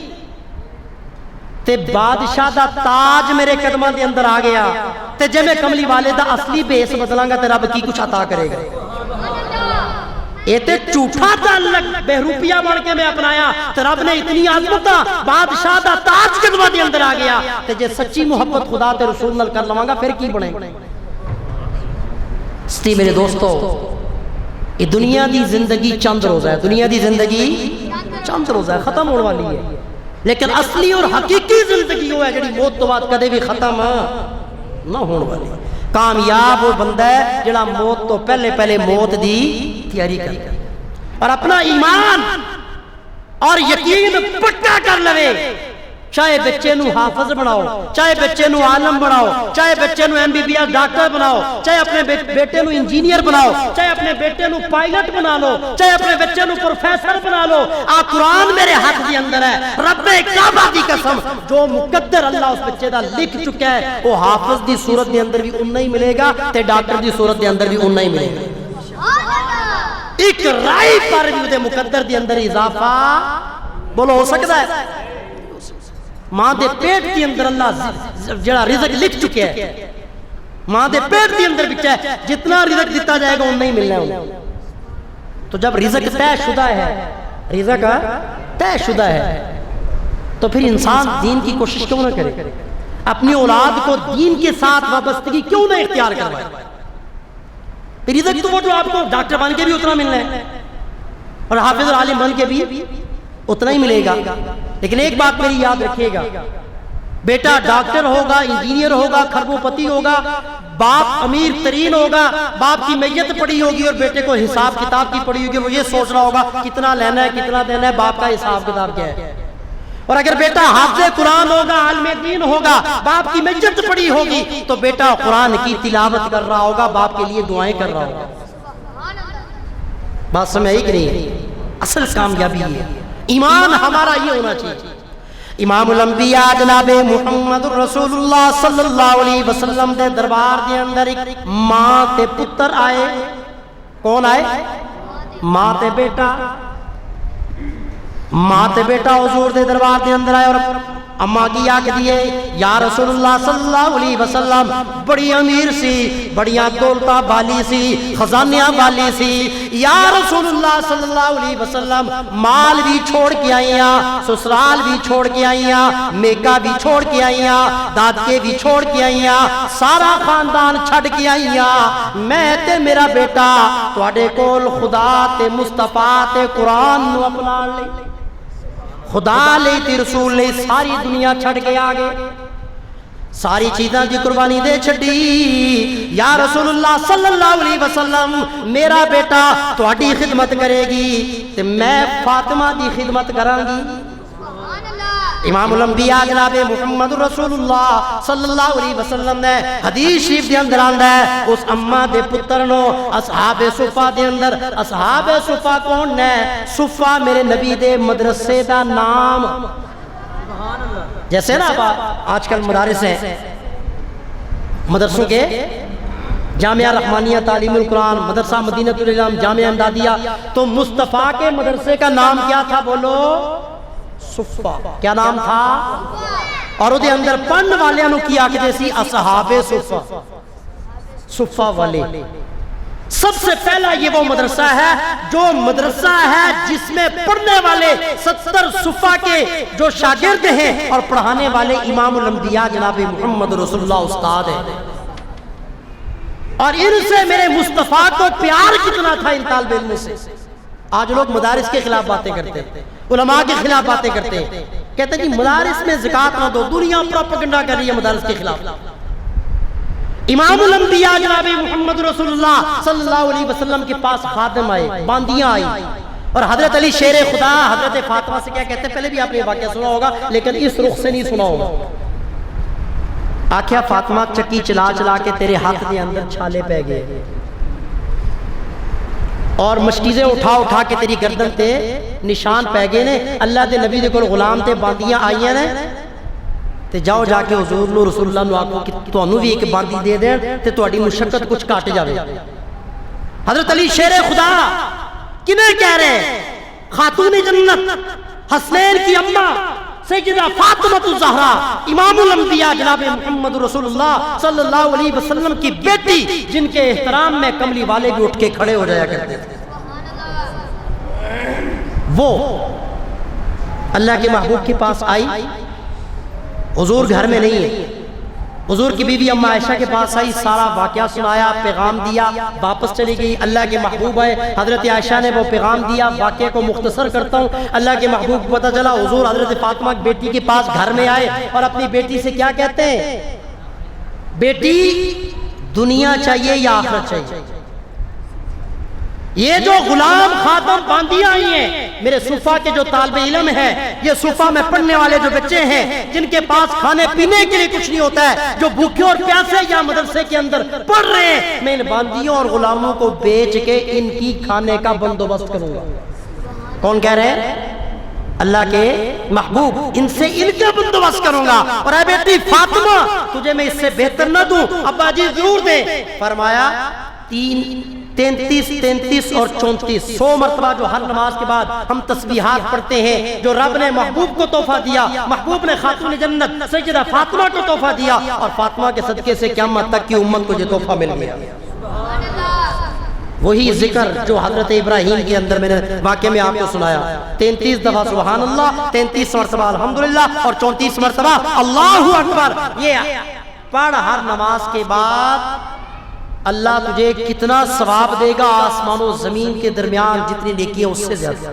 تے بادشاہ دا تاج میرے قدماں دے اندر آ گیا، تے جے میں کملی والے دا اصلی بیس بدلاں گا تے رب کی کچھ عطا کرے گا؟ یہ تے جھوٹا تعلق بہروپیہ بن کے میں اپنایا تے رب نے اتنی عظمت بادشاہ دا تاج قدماں دے اندر آ گیا، تے جے سچی محبت خدا تے رسول نال کر لواں گا پھر کی بنے؟ ستی میرے دوستو، یہ دنیا دی زندگی چند روزہ ہے، دنیا دی زندگی چند روزہ ہے، ختم ہونے والی ہے، لیکن اصلی اور حقیقی زندگی وہ ہے جڑی موت تو بعد کدے بھی ختم نہ ہونے والی۔ کامیاب وہ بندہ ہے جڑا موت تو پہلے موت دی تیاری کرتا ہے اور اپنا ایمان اور یقین پکا کر لے، چاہے بچے نو حافظ بناؤ، چاہے بچے نو عالم بناؤ، چاہے بچے نو MBBS ڈاکٹر بناؤ، چاہے اپنے بیٹے نو انجینئر بناؤ، چاہے اپنے بیٹے نو پائلٹ بنا لو، چاہے اپنے بچے نو پروفیسر بنا لو، قرآن میرے ہاتھ کے اندر ہے، رب کعبہ کی قسم جو مقدر اللہ اس بچے دا لکھ چکا ہے وہ حافظ دی صورت دے اندر بھی انہی ہی ملے گا تے ڈاکٹر دی صورت دے اندر بھی انہی ہی ملے گا۔ ایک رائی پر بھی دے مقدر دے اندر اضافہ بولو ہو سکتا ہے؟ ماں دے پیٹ کے اندر اللہ جڑا رزق لکھ چکے ہے، ماں دے پیٹ کے اندر بچہ ہے، جتنا رزق دیتا جائے گا انہی ہی ملنا ہے۔ تو جب رزق طے شدہ ہے، رزق طے شدہ ہے، تو پھر انسان دین کی کوشش کیوں نہ کرے؟ اپنی اولاد کو دین کے ساتھ وابستگی کیوں نہ اختیار کروائے؟ رزق تو وہ جو آپ کو ڈاکٹر بن کے بھی اتنا ملنا ہے اور حافظ اور عالم بن کے بھی اتنا ہی ملے گا، لیکن ایک بات میری یاد رکھیے گا، بیٹا ڈاکٹر ہوگا، انجینئر ہوگا، کھربوں پتی ہوگا، باپ امیر ترین ہوگا، باپ کی میت پڑی ہوگی اور بیٹے کو حساب کتاب کی پڑی ہوگی، وہ یہ سوچ رہا ہوگا کتنا لینا ہے کتنا دینا ہے، باپ کا حساب کتاب کیا ہے۔ اور اگر بیٹا حافظ قرآن ہوگا، عالم دین ہوگا، باپ کی میت پڑی ہوگی تو بیٹا قرآن کی تلاوت کر رہا ہوگا، باپ کے لیے دعائیں کر رہا ہوگا۔ بات سمجھ آئی کہ نہیں؟ اصل کامیابی ہے، ایمان ہمارا یہ ہونا چاہیے۔ امام الانبیاء جناب محمد رسول اللہ صلی اللہ علیہ وسلم دے دربار دے اندر ایک ماں تے پتر آئے۔ کون آئے؟ ماں تے بیٹا۔ ماں تے بیٹا حضور دے دربار دے اندر آئے اور اماں کی آکھ دیئے یا رسول اللہ صلی اللہ علیہ وسلم بڑی امیر سی، بڑیاں دولتاں بالی سی، خزانیاں بالی سی، یا رسول اللہ صلی اللہ علیہ وسلم مال بھی چھوڑ کے آئیاں، سسرال بھی چھوڑ کے آئیاں، میکا بھی چھوڑ کے آئیاں، دادکے بھی چھوڑ کے آئیاں، سارا خاندان چھڑ کے آئیاں، میں تے میرا بیٹا تواڈے کول خدا تے مصطفیٰ تے قرآن نو اپنا لے، خدا لے تے رسول لے ساری دنیا چھڑ کے آگے، ساری چیزاں دی قربانی دے چھڑی۔ یا رسول اللہ صلی اللہ علیہ وسلم میرا بیٹا تواڈی خدمت کرے گی تے میں فاطمہ دی خدمت کراں گی۔ امام الانبیاء جناب محمد رسول اللہ صلی اللہ علیہ وسلم نے حدیث شریف دے اندر آندا ہے اس اما دے پتر نو اصحاب صفا دے اندر. اصحاب صفا کون نے؟ صفا میرے نبی دے مدرسے دا نام. جیسے نا آج کل مدارس ہیں، مدرسوں کے جامعہ رحمانیہ تعلیم القرآن، مدرسہ مدینۃ العلم، جامعہ امدادیہ، تو مصطفیٰ کے مدرسے کا نام کیا تھا؟ بولو صفا. کیا نام تھا؟ اور وہ دے اندر پڑھن والے نو کیا کہ جیسی اصحاب صفا، صفا والے. سب سے پہلا یہ وہ مدرسہ ہے جو مدرسہ ہے جس میں پڑھنے والے 70 صفا کے جو شاگرد ہیں اور پڑھانے والے امام الانبیاء جناب محمد رسول اللہ استاد ہیں. اور ان سے میرے مصطفیٰ کو پیار کتنا تھا ان طالب علم سے. آج لوگ مدارس کے خلاف باتیں کرتے ہیں، علماء کے خلاف باتیں کرتے ہیں، کہتے ہیں کہ مدارس میں زکوٰۃ نہ دو. دنیا پروپیگنڈا کر رہی ہے مدارس کے خلاف. امام الانبیاء جناب محمد رسول اللہ صلی اللہ علیہ وسلم کے پاس خادم آئے، باندیاں آئی، اور حضرت علی شیر خدا حضرت فاطمہ سے کیا کہتے ہیں؟ پہلے بھی آپ نے یہ واقعہ سنا ہوگا لیکن اس رخ سے نہیں سنا ہوگا. آکھیا فاطمہ چکی چلا چلا کے تیرے ہاتھ دے اندر چھالے پہ گئے اور مشکیزیں اٹھا اٹھا کے تیری گردن تے نشان پہ گئے نے. اللہ دے نبی دے کول غلام تے باندیاں آئیاں نے تے جاؤ جا کے حضور نو رسول اللہ نو آکھو کہ تانوں بھی ایک باندی دے دین تے تہاڈی مشقت کچھ کٹ جاوے. حضرت علی شیر خدا کنے کہہ رہے ہیں؟ خاتون جنت حسنین کی اماں سیدہ فاطمہ الزہرا امام الانبیاء جناب محمد رسول اللہ صلی اللہ علیہ وسلم کی بیٹی، جن کے احترام میں کملی والے بھی اٹھ کے کھڑے ہو جایا کرتے تھے. وہ اللہ کے محبوب کے پاس آئی. حضور گھر میں نہیں ہے. حضور کی بیوی اما عائشہ کے پاس آئی، سارا واقعہ سنایا، پیغام دیا، واپس چلی گئی. اللہ کے محبوب آئے، حضرت عائشہ نے وہ پیغام دیا. واقعے کو مختصر کرتا ہوں. اللہ کے محبوب کو پتہ چلا حضور حضرت فاطمہ کی بیٹی کے پاس گھر میں آئے اور اپنی بیٹی سے کیا کہتے ہیں؟ بیٹی دنیا چاہیے یا آخرت چاہیے؟ یہ جو غلام خاتم باندیاں آئی ہیں میرے صفا کے جو طالب علم ہیں، یہ صفا میں پڑھنے والے جو بچے ہیں جن کے پاس کھانے پینے کے لیے کچھ نہیں ہوتا ہے، جو بھوکے اور پیاسے یا مدرسے کے اندر پڑھ رہے ہیں، میں ان باندیوں اور غلاموں کو بیچ کے ان کی کھانے کا بندوبست کروں گا. کون کہہ رہے ہیں؟ اللہ کے محبوب. ان سے ان کا بندوبست کروں گا. اور اے بیٹی فاطمہ تجھے میں اس سے بہتر نہ دوں، ابا جی ضرور دیں. فرمایا 33 اور 34 100 مرتبہ جو ہر نماز کے بعد ہم تسبیحات پڑھتے ہیں، جو رب نے محبوب کو تحفہ دیا، محبوب نے خاتون جنت سیدہ فاطمہ کو تحفہ دیا، اور فاطمہ کے صدقے سے قیامت تک کی امت کو یہ تحفہ مل گیا. وہی ذکر جو حضرت ابراہیم کے اندر میں نے واقعے میں آپ کو سنایا. 33 دفعہ سبحان اللہ، 33 مرتبہ الحمدللہ اور 34 مرتبہ اللہ اکبر. یہ پڑھ ہر نماز کے بعد اللہ تجھے کتنا ثواب دے گا، آسمان و زمین کے درمیان جتنی نیکی ہے اس سے زیادہ.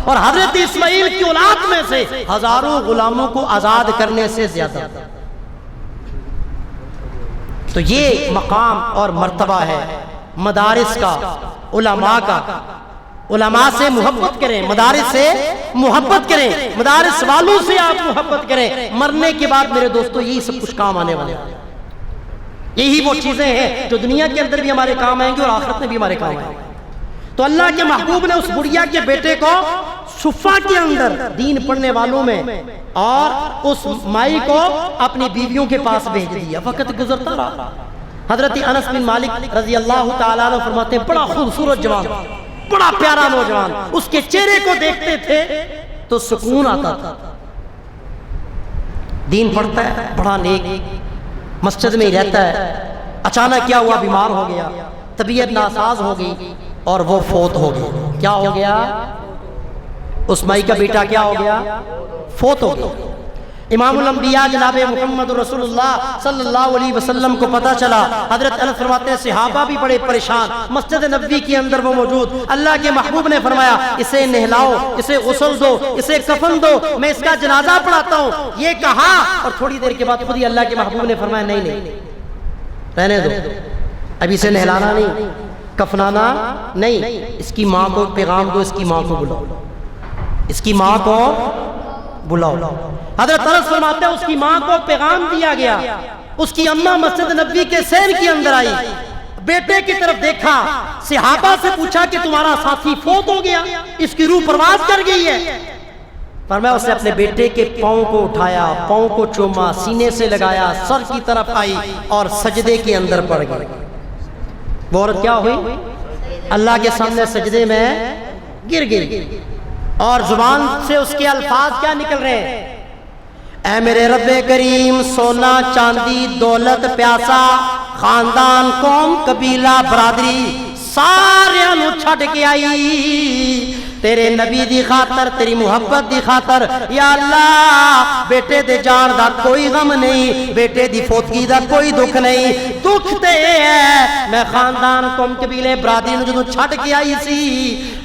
اور حضرت اسماعیل کی اولاد میں سے ہزاروں غلاموں کو آزاد کرنے سے زیادہ. تو یہ مقام اور مرتبہ ہے مدارس کا، علماء کا. علماء سے محبت کریں، مدارس سے محبت کریں، مدارس والوں سے آپ محبت کریں. مرنے کے بعد میرے دوستو یہی سب کچھ کام آنے والے ہیں. یہی وہ چیزیں ہیں جو دنیا کے اندر بھی ہمارے کام آئیں گی اور آخرت میں بھی ہمارے کام آئیں گے. تو اللہ کے محبوب نے اس بڑھیا کے بیٹے کو صفا کے اندر دین پڑھنے والوں میں اور اس مائی کو اپنی بیویوں کے پاس بھیج دیا. وقت گزرتا رہا. حضرت انس بن مالک رضی اللہ تعالیٰ عنہ فرماتے ہیں بڑا خوبصورت جوان، بڑا پیارا نوجوان، اس کے چہرے کو دیکھتے تھے تو سکون آتا تھا. دین پڑھتا ہے، بڑا نیک، مسجد میں ہی رہتا ہے. اچانک کیا ہوا؟ بیمار ہو گیا، طبیعت ناساز ہو گئی اور وہ فوت ہو گیا. کیا ہو گیا؟ اس مائی کا بیٹا کیا ہو گیا؟ فوت ہو گیا. امام الانبیاء جناب محمد رسول اللہ صلی اللہ علیہ وسلم کو پتا چلا. حضرت انس فرماتے ہیں صحابہ بھی بڑے پریشان. مسجد نبوی کے اندر وہ موجود. اللہ کے محبوب نے فرمایا اسے نہلاؤ، اسے غسل دو، اسے کفن دو، میں اس کا جنازہ پڑھاتا ہوں. یہ کہا اور تھوڑی دیر کے بعد خود ہی اللہ کے محبوب نے فرمایا نہیں رہنے دو، ابھی اسے نہلانا نہیں، کفنانا نہیں. اس کی ماں کو پیغام دو، اس کی ماں کو بلاؤ، اس کی ماں کو بلاؤ. حضرت انس فرماتے ہیں اس کی ماں کو پیغام دیا گیا, اس کی اماں مسجد نبوی کے سین کے اندر آئی, بیٹے کی طرف دیکھا, صحابہ سے پوچھا کہ تمہارا ساتھی فوت ہو گیا, اس کی روح پرواز کر گئی ہے. فرمایا اس نے اپنے بیٹے کے پاؤں کو اٹھایا, پاؤں کو چوما, سینے سے لگایا, سر کی طرف آئی اور سجدے کے اندر پڑ گئی. وہ عورت کیا ہوئی؟ اللہ کے سامنے سجدے میں گر گئی, اور زبان سے اس کے الفاظ کیا نکل رہے ہیں؟ اے میرے رب کریم, سونا چاندی دولت پیاسا خاندان قوم قبیلہ برادری سارے نو چھڈ کے آئی تیرے نبی دی خاطر, تیری محبت دی خاطر. یا اللہ بیٹے دے جان دا کوئی غم نہیں, بیٹے دی فوتگی دا کوئی دکھ نہیں, دکھ تے ہے میں خاندان قوم قبیلے برادری نو جدوں چھڈ کے آئی سی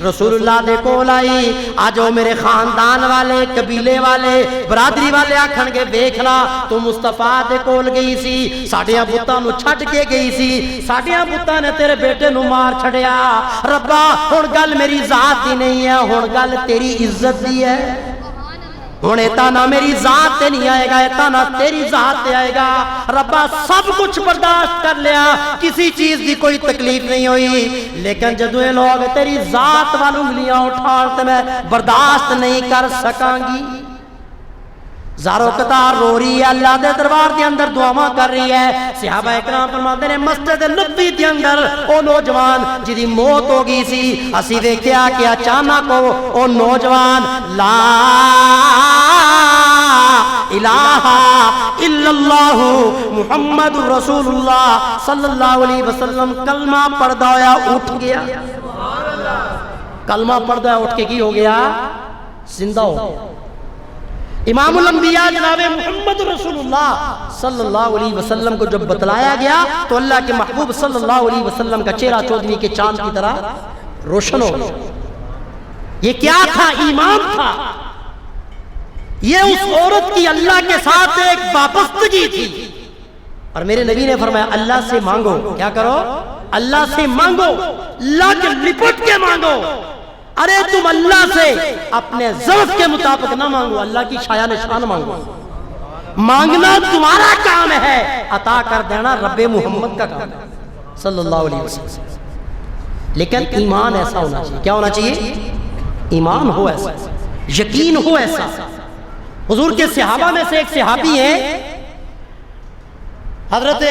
رسول اللہ دے کول آئی, اج او میرے خاندان والے قبیلے والے برادری والے آکھن گے ویکھنا تو مصطفیٰ دے کول گئی سی, ساڈیاں بتاں نو چھڈ کے گئی سی, ساڈیاں بتاں نے تیرے بیٹے نو مار چھڑیا. ربا ہن گل میری ذات دی نہیں ہے, ہن گل تیری عزت دی ہے. ہن ایتا نہ میری ذات تے نہیں آئے گا, ایتا نہ تیری ذات تے آئے گا. ربا سب کچھ برداشت کر لیا, کسی چیز دی کوئی تکلیف نہیں ہوئی, لیکن جدوں یہ لوگ تیری ذات والوں انگلیاں اٹھان تے میں برداشت نہیں کر سکاں گی. زارو قطار رو رہی ہے, اللہ دے دربار دے اندر دعاواں کر رہی ہے. صحابہ اکرام فرماتے ہیں مسجد نبوی دے اندر او نوجوان جدی موت ہو گئی سی, اسی ویکھیا کہ اچانک او نوجوان لا الہ الا اللہ محمد رسول اللہ صلی اللہ علیہ وسلم کلمہ پڑھدا ہویا اٹھ گیا. کلمہ پڑھدا اٹھ کے کی ہو گیا؟ زندہ ہو گیا. امام الانبیاء جناب محمد رسول اللہ صلی اللہ علیہ وسلم کو جب بتلایا گیا تو اللہ کے محبوب صلی اللہ علیہ وسلم کا چہرہ چودھویں کے چاند کی طرح روشن ہو گیا. یہ کیا تھا؟ ایمان تھا. یہ اس عورت کی اللہ کے ساتھ ایک وابستگی تھی. اور میرے نبی نے فرمایا اللہ سے مانگو, کیا کرو؟ اللہ سے مانگو, لگ لپٹ کے مانگو. ارے تم اللہ سے اپنے ضعف کے مطابق نہ مانگو, اللہ کی چھایا نشان مانگو. مانگنا تمہارا کام ہے, عطا کر دینا رب محمد کا کام ہے صلی اللہ علیہ وسلم. لیکن ایمان ایسا ہونا چاہیے. کیا ہونا چاہیے؟ ایمان ہو ایسا, یقین ہو ایسا. حضور کے صحابہ میں سے ایک صحابی ہیں حضرت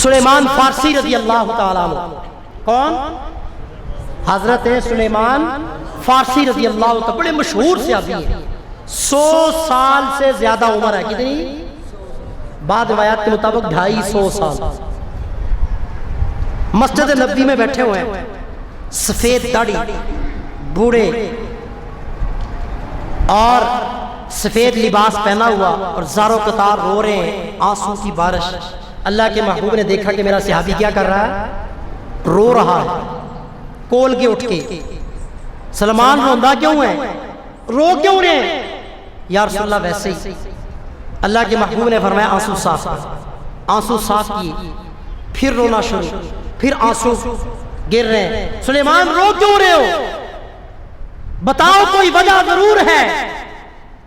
سلیمان فارسی رضی اللہ تعالیٰ عنہ. کون؟ حضرت سلیمان فارسی رضی اللہ عنہ, بڑے مشہور صحابی ہیں. 100 سال سے زیادہ عمر ہے. کتنی؟ بعض روایات کے مطابق 250 سال. مسجد نبوی میں بیٹھے ہوئے ہیں, سفید داڑھی, بوڑھے اور سفید لباس پہنا ہوا, اور زارو قطار رو رہے ہیں, آنسو کی بارش. اللہ کے محبوب نے دیکھا کہ میرا صحابی کیا کر رہا ہے, رو رہا ہے. کول کے اٹھ کے سلمان روندا کیوں ہے, رو کیوں رہے ہیں؟ یا رسول اللہ ویسے ہی. اللہ کے محبوب نے فرمایا آنسو صاف کر. آنسو صاف کیے, پھر رونا شروع, پھر آنسو گر رہے ہیں. سلیمان رو کیوں رہے ہو, بتاؤ کوئی وجہ ضرور ہے.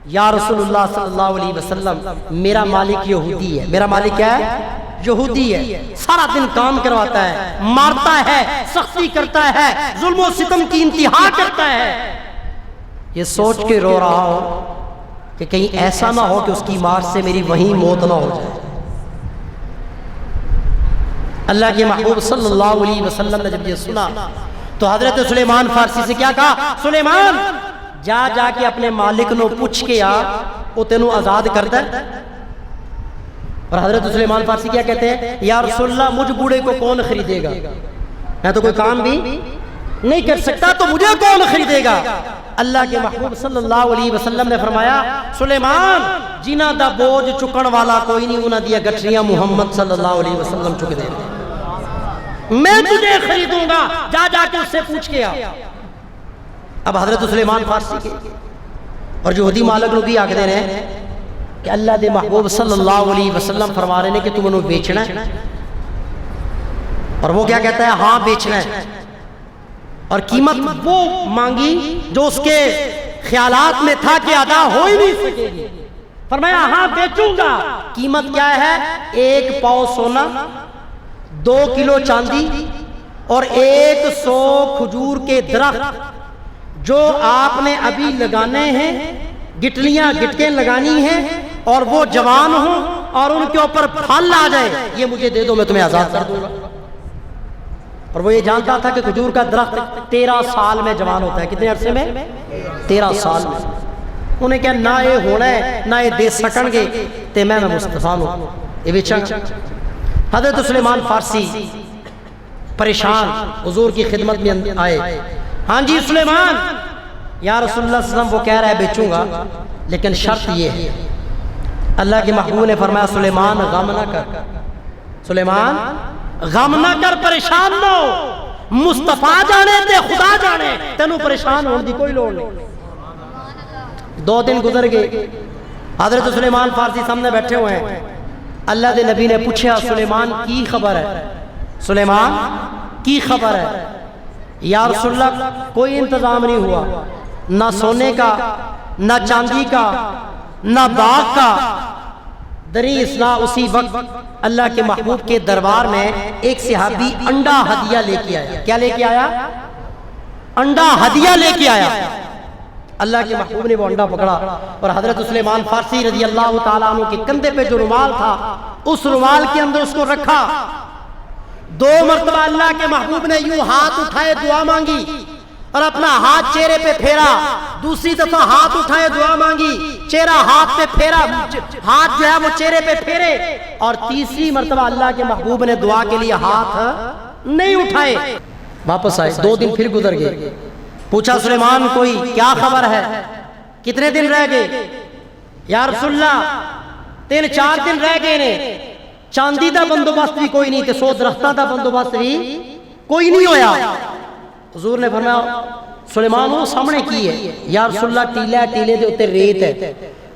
یا رسول اللہ صلی اللہ علیہ وسلم میرا مالک یہودی ہے. میرا مالک کیا ہے؟ یہودی ہے. سارا دن کام کرواتا ہے, مارتا ہے, سختی کرتا ہے, ظلم و ستم کی انتہا کرتا ہے. یہ سوچ کے رو رہا ہوں کہ کہیں ایسا نہ ہو کہ اس کی مار سے میری وہیں موت نہ ہو جائے. اللہ کے محبوب صلی اللہ علیہ وسلم نے جب یہ سنا تو حضرت سلیمان فارسی سے کیا کہا؟ سلیمان جا جا کے اپنے مالک نو پوچھ کے آ, وہ تینوں آزاد کرتا ہے. اور حضرت سلیمان فارسی کیا کہتے ہیں؟ یا رسول اللہ مجھ بوڑھے کو کون خریدے گا, میں تو کوئی کام بھی نہیں کر سکتا, تو مجھے کون خریدے گا؟ اللہ کے محبوب صلی اللہ علیہ وسلم نے فرمایا سلیمان جنہ دا بوجھ چکن والا کوئی نہیں, انہاں دیا گٹھریاں محمد صلی اللہ علیہ وسلم چک دے, میں تجھے خریدوں گا, جا جا کے اس سے پوچھ کے آ. اب حضرت سلیمان فارسی کے اور یہودی مالک نو بھی آکھدے نے کہ اللہ دے محبوب صلی اللہ علیہ وسلم فرما رہے ہیں کہ تم انہوں بیچنا ہے. اور وہ کیا کہتا ہے؟ ہاں بیچنا ہے. اور قیمت وہ مانگی جو اس کے خیالات میں تھا کہ ادا ہو ہی نہیں سکے گی. فرمایا ہاں بیچوں گا. قیمت کیا ہے؟ 1 پاؤ سونا، 2 کلو چاندی اور 100 کھجور کے درخت جو آپ نے ابھی لگانے ہیں، گٹلیاں گٹکیں لگانی ہیں اور وہ جوان ہوں اور ان کے اوپر پھل آ جائے، یہ مجھے دے دو، میں تمہیں آزاد کر دوں گا. اور وہ یہ جانتا تھا کہ کھجور کا درخت 13 سال میں جوان ہوتا ہے. کتنے عرصے میں؟ 13 سال میں. انہیں کیا نہ یہ ہونا ہے نہ یہ دے سکن گے تے میں مصطفیٰ ہوں یہ بیچاں. حضرت سلیمان فارسی پریشان حضور کی خدمت میں آئے. ہاں جی سلیمان، یا رسول اللہ صلی اللہ علیہ وسلم وہ کہہ رہا ہے بیچوں گا لیکن شرط یہ ہے. اللہ کے محبوب نے فرمایا سلیمان غم نہ کر، سلیمان غم نہ کر، پریشان نہ ہو، مصطفیٰ جانے تے خدا جانے، تینوں پریشان ہونے دی کوئی لوڑ نہیں. 2 دن گزر گئے، حضرت سلیمان فارسی سامنے بیٹھے ہوئے ہیں. اللہ دے نبی نے پوچھا سلیمان کی خبر ہے؟ سلیمان کی خبر ہے؟ یا رسول اللہ کوئی انتظام نہیں ہوا، نہ سونے کا، نہ چاندی کا، نہ باغ کا. دری اصلاح اسی وقت اللہ کے محبوب کے دربار میں ایک صحابی انڈا ہدیہ لے کے آیا. کیا لے کے آیا؟ انڈا ہدیہ لے کے آیا. اللہ کے محبوب نے وہ انڈا پکڑا اور حضرت سلیمان فارسی رضی اللہ تعالیٰ عنہ کے کندھے پہ جو رومال تھا اس رومال کے اندر اس کو رکھا. 2 مرتبہ اللہ کے محبوب نے یوں ہاتھ اٹھائے دعا مانگی اور اپنا ہاتھ چہرے پہ پھیرا. دوسری دفعہ ہاتھ اٹھائے دعا مانگی، چہرہ ہاتھ پہ پھیرا، ہاتھ جو ہے وہ چہرے پہ پھیرے. اور تیسری مرتبہ اللہ کے محبوب نے دعا کے لیے ہاتھ نہیں اٹھائے. واپس آئے. 2 دن پھر گزر گئے. پوچھا سلیمان کوئی کیا خبر ہے؟ کتنے دن رہ گئے؟ یا رسول اللہ 3-4 دن رہ گئے نے. چاندی دا بندوبست بھی کوئی نہیں تے 100 درختاں دا بندوبست بھی کوئی نہیں ہویا. حضور نے فرمایا سلیمان وہ سامنے کی ہے؟ یا رسول اللہ ٹیلہ ہے، ٹیلے دے اوتے ریت ہے.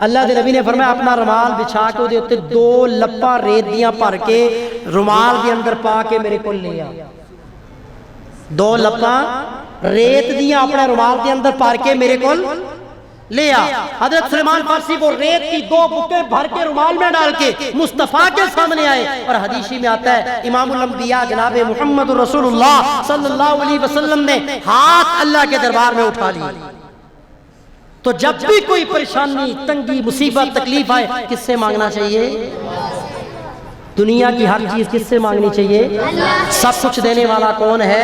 اللہ دے نبی نے فرمایا اپنا رومال بچھا کے دے اوتے 2 لپاں ریت دیاں بھر کے رومال دے اندر پا کے میرے کول لے آ. 2 لپاں ریت دیاں اپنے رومال دے اندر بھر کے میرے کول لے آ. حضرت سلیمان فارسی وہ ریت کی 2 بکیں بھر کے رومال میں ڈال کے مصطفیٰ کے سامنے آئے. اور حدیثی میں آتا ہے امام الانبیاء جناب محمد رسول اللہ صلی اللہ علیہ وسلم نے ہاتھ اللہ کے دربار میں اٹھا لی. تو جب بھی کوئی پریشانی، تنگی، مصیبت، تکلیف آئے کس سے مانگنا چاہیے؟ دنیا کی ہر چیز کس سے مانگنی چاہیے؟ سب کچھ دینے والا کون ہے؟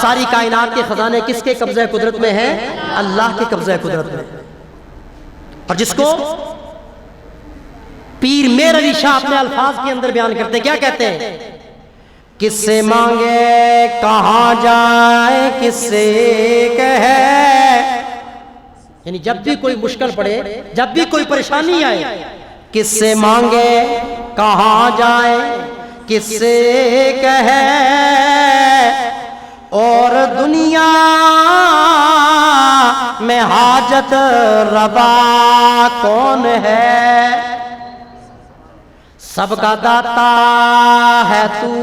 ساری کائنات کے خزانے کس کے قبضہ قدرت میں ہیں؟ اللہ کے قبضہ قدرت میں. اور جس کو پیر میر علی شاہ اپنے الفاظ کے اندر بیان کرتے ہیں، کیا کہتے ہیں؟ کس سے مانگے کہاں جائے کس سے کہے. یعنی جب بھی کوئی مشکل پڑے، جب بھی کوئی پریشانی آئے، کس سے مانگے کہاں جائے کس سے کہے. اور دنیا میں حاجت روا کون ہے؟ سب کا داتا ہے تو،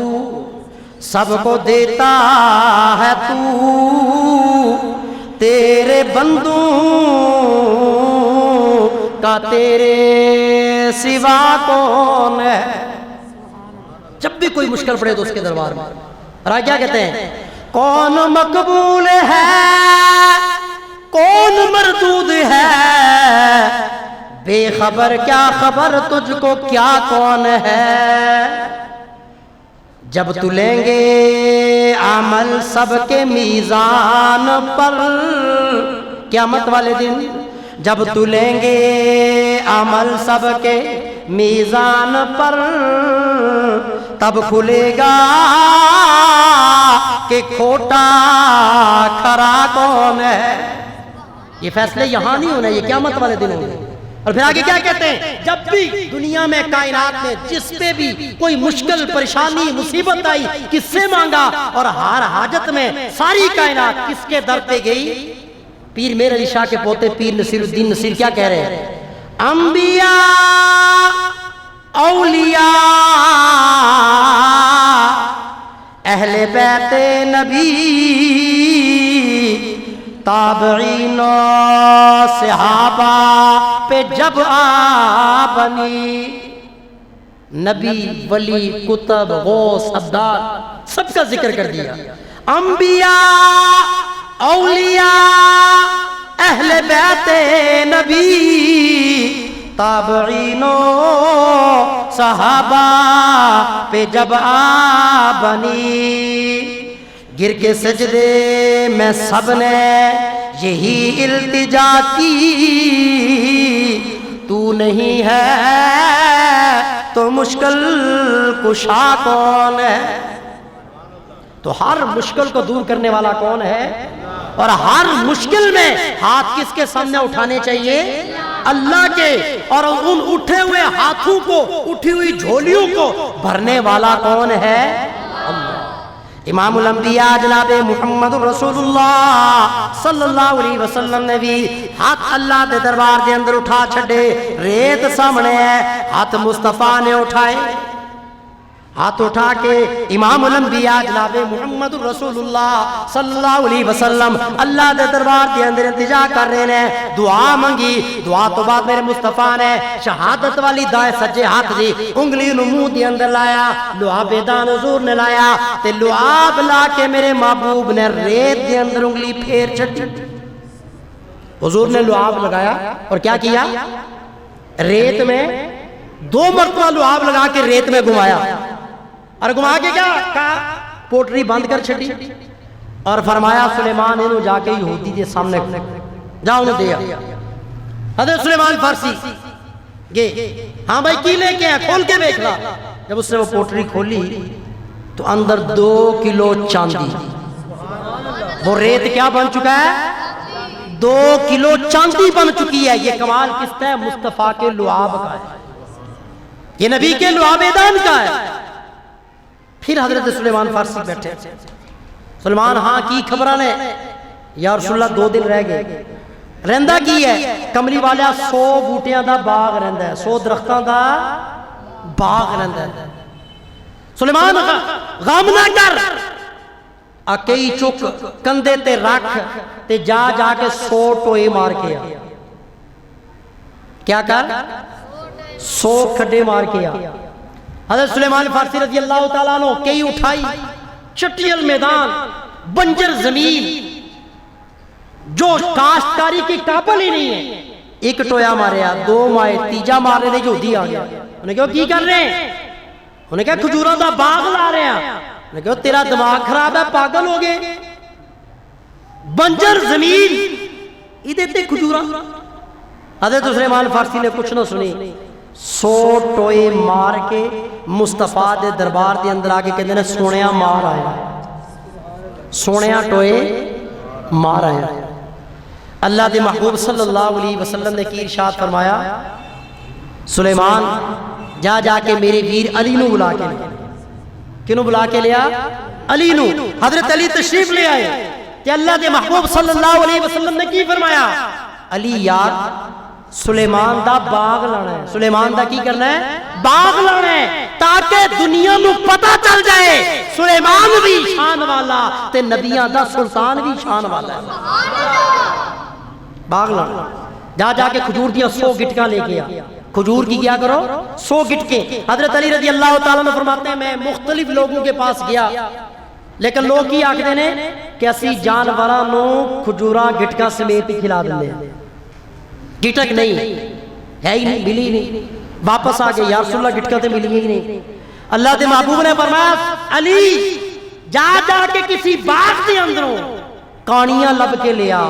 سب کو دیتا ہے تو، تیرے بندوں کا تیرے سوا کون ہے. جب بھی کوئی مشکل پڑے تو اس کے دربار میں. اور کیا کہتے ہیں؟ کون مقبول ہے کون مردود ہے، بے خبر کیا خبر تجھ کو کیا کون ہے. جب تو لیں گے عمل سب کے میزان پر، قیامت والے دن جب تو لیں گے عمل سب کے میزان پر، تب کھلے گا کہ کھوٹا کھرا کون ہے. یہ فیصلے یہاں نہیں ہونا، یہ قیامت والے دن ہونے. اور پھر آگے کیا کہتے ہیں؟ جب بھی دنیا میں کائنات میں جس پہ بھی کوئی مشکل پریشانی مصیبت آئی کس سے مانگا؟ اور ہر حاجت میں ساری کائنات کس کے در پہ گئی؟ پیر میر علی شاہ کے پوتے پیر نصیر الدین نصیر کیا کہہ رہے ہیں؟ انبیاء اولیاء اہل بیت نبی تابعین صحابہ پہ جب آ بنی، نبی ولی کتب غوث ابدال سب کا ذکر کر دیا، انبیاء اولیاء اہل بیت نبی، تابعین صحابہ پہ جب آ بنی، گر کے سجدے میں سب نے یہی التجا کی، تو نہیں ہے تو مشکل کشا کون ہے؟ تو ہر مشکل کو دور کرنے والا کون ہے؟ اور ہر مشکل میں ہاتھ کس کے سامنے اٹھانے چاہیے؟ اللہ کے، اور ان اٹھے ہوئے ہاتھوں کو، اٹھی ہوئی جھولیوں کو بھرنے والا کون ہے؟ اللہ۔ امام الانبیاء جناب محمد رسول اللہ صلی اللہ علیہ وسلم نے بھی ہاتھ اللہ دے دربار دے اندر اٹھا چھڑے، ریت سامنے ہے، ہاتھ مصطفیٰ نے اٹھائے، ہاتھ اٹھا کے امام الانبیاء جناب محمد رسول اللہ صلی اللہ علیہ وسلم اللہ دے دربار دے اندر التجا کر رہے ہیں، دعا منگی، دعا تو بعد میرے مصطفیٰ نے شہادت والی دائیں سجے ہاتھ دی انگلی نو منہ دے اندر لایا، لعاب دان حضور نے لایا تے لعاب لا کے میرے محبوب نے ریت دے اندر انگلی پھیر چھٹی، حضور نے لعاب لگایا اور کیا کیا؟ ریت میں 2 مرتبہ لعاب لگا کے ریت میں گھمایا، اور گھما کے کیا کہا؟ پوٹری بند کر چھٹی اور فرمایا سلیمان انہوں جا کے یہودی دے سامنے جاؤ انہوں دیا۔ حضرت سلیمان فارسی گئے، ہاں بھائی کی لے کے ہیں؟ کھول کے دیکھنا۔ جب اس نے وہ پوٹری کھولی تو اندر 2 کلو چاندی، وہ ریت کیا بن چکا ہے؟ 2 کلو چاندی بن چکی ہے۔ یہ کمال کس کا ہے؟ مصطفیٰ کے لعاب کا ہے، یہ نبی کے لعاب دان کا ہے۔ پھر حضرت سلیمان فارسی بیٹھے، سلیمان ہاں کی خبرہ نے؟ یا رسول اللہ 2 دن رہ گئے، رہندہ کی ہے؟ کملی والا 100 بوٹیاں دا باغ رہندہ ہے، 100 درختاں دا باغ رہندہ ہے۔ سلیمان غم نہ کر، اکئی چک کندے تے رکھ تے جا جا کے 100 ٹوئے مار کے آ، کیا کر؟ 100 کھڈے مار کے آ۔ حضرت سلیمان فارسی رضی اللہ تعالیٰ عنہ کئی اٹھائی، چٹیل میدان، بنجر زمین جو کاشتکاری کی قابل ہی نہیں ہے، 1 ٹویا ماریا، 2 مائے، تیجا مار رہے یہودی آ گیا، انہیں کہا کی کر رہے ہیں؟ انہیں کہا کھجورہ دا باغ لا رہے ہیں۔ انہیں کہا تیرا دماغ خراب ہے، پاگل ہو گئے، بنجر زمین ادھے تے کھجورہ۔ حضرت سلیمان فارسی نے کچھ نہ سنی، 100 ٹوئے مار کے مصطفیٰ دے دربار دے اندر آگے کہتے ہیں سونیا مار آیا، سونیا ٹوئے مار آیا۔ اللہ دے محبوب صلی اللہ علیہ وسلم نے کی ارشاد فرمایا، سلیمان جا جا کے میرے ویر علی نو بلا کے لیا۔ کنو بلا کے لیا؟ علی نو۔ حضرت علی تشریف لے آئے کہ اللہ دے محبوب صلی اللہ علیہ وسلم نے کی فرمایا؟ علی یار سلیمان دا باغ لانا ہے، سلیمان دا کی کرنا ہے؟ باغ لانا ہے، تاکہ دنیا نو پتہ چل جائے سلیمان بھی شان والا تے نبیان دا سلطان بھی شان والا ہے۔ باغ لانا، جا جا کے کھجور دیا 100 گٹکاں لے گیا، کھجور کی کیا کرو؟ 100 گٹکیں۔ حضرت علی رضی اللہ تعالیٰ نے فرماتے ہیں میں مختلف لوگوں کے پاس گیا، لیکن لوگ کی آکھتے ہیں کہ اسی جانوراں نو کھجوراں گٹکاں سمیت ہی کھلا دیں، گٹک نہیں ہے ہی نہیں، ملی نہیں، واپس آگئے یا رسول اللہ گٹکا تے ملی ہی نہیں۔ اللہ دے محبوب نے فرمایا علی جا جا کے کسی باغ دے اندروں کانیاں لب کے لیا،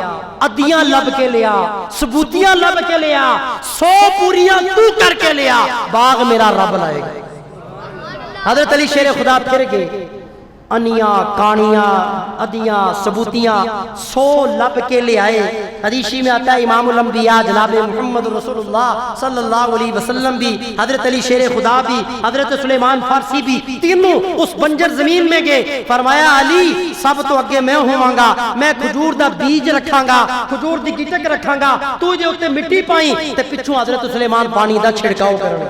ادیاں لب کے لیا، ثبوتیاں لب کے لیا، 100 پوریاں تو کر کے لیا، باغ میرا رب لائے گا۔ حضرت علی شیر خدا پھر گئے، انیاں، کانیاں، ادیاں، ثبوتیاں 100 لب کے لے آئے۔ حدیثی میں آتا ہے امام الانبیاء جناب محمد رسول اللہ صلی اللہ علیہ وسلم بھی، حضرت علی شیر خدا بھی، حضرت سلیمان فارسی بھی، تینوں اس بنجر زمین میں گئے۔ فرمایا علی سب تو اگے میں ہوں گا، میں کھجور دا بیج رکھاں گا، کھجور دی گٹک رکھاں گا، تو جے اتے مٹی پائیں تے پچھوں حضرت سلیمان پانی دا چھڑکاؤ کرنے،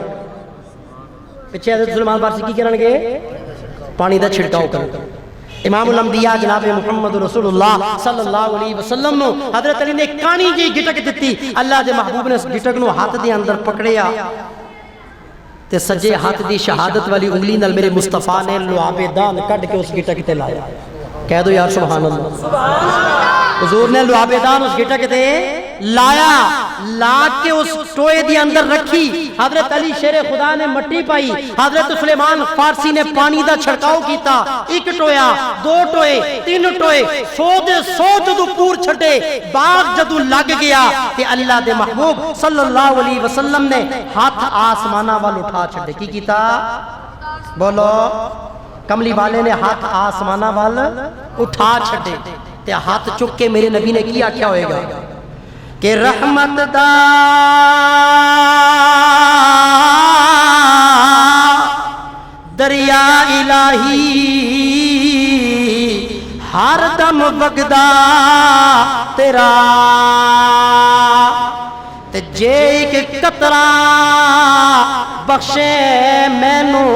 پچھے حضرت سلیمان فارسی کی کرن گے؟ پانی دا چھڑکاؤ کرنے۔ امام الانبیاء جناب محمد رسول اللہ صلی اللہ علیہ وسلم نو حضرت علی نے کانی جی گٹک دیتی، اللہ دے محبوب نے اس گٹک نو ہاتھ دے اندر پکڑیا تے سجے ہاتھ دی شہادت والی انگلی نال میرے مصطفیٰ نے لعاب دان کٹ کے اس گٹک تے لایا. کہہ دو یار سبحان اللہ. حضور نے لعاب دان اس گٹک تے لایا، لا کے اس ٹوئے دی اندر رکھی. حضرت علی شیر خدا نے مٹی پائی، حضرت سلیمان فارسی نے پانی دا چھڑکاؤ کیتا. ایک ٹویا، دو ٹوئے، تین ٹوئے، 100 جدو پور چھٹے، باغ جدو لگ گیا کہ اللہ دے محبوب صلی اللہ علیہ وسلم نے ہاتھ آسمانہ وال اٹھا چھڑے. کی کیتا؟ بولو. کملی والے نے ہاتھ آسمانہ وال اٹھا چھڑے تے ہاتھ چک کے میرے نبی نے کیا کیا ہوئے گا کہ رحمت دا دریا الہی ہر دم وگدا تیرا تے جے ایک قطرہ بخشے مینوں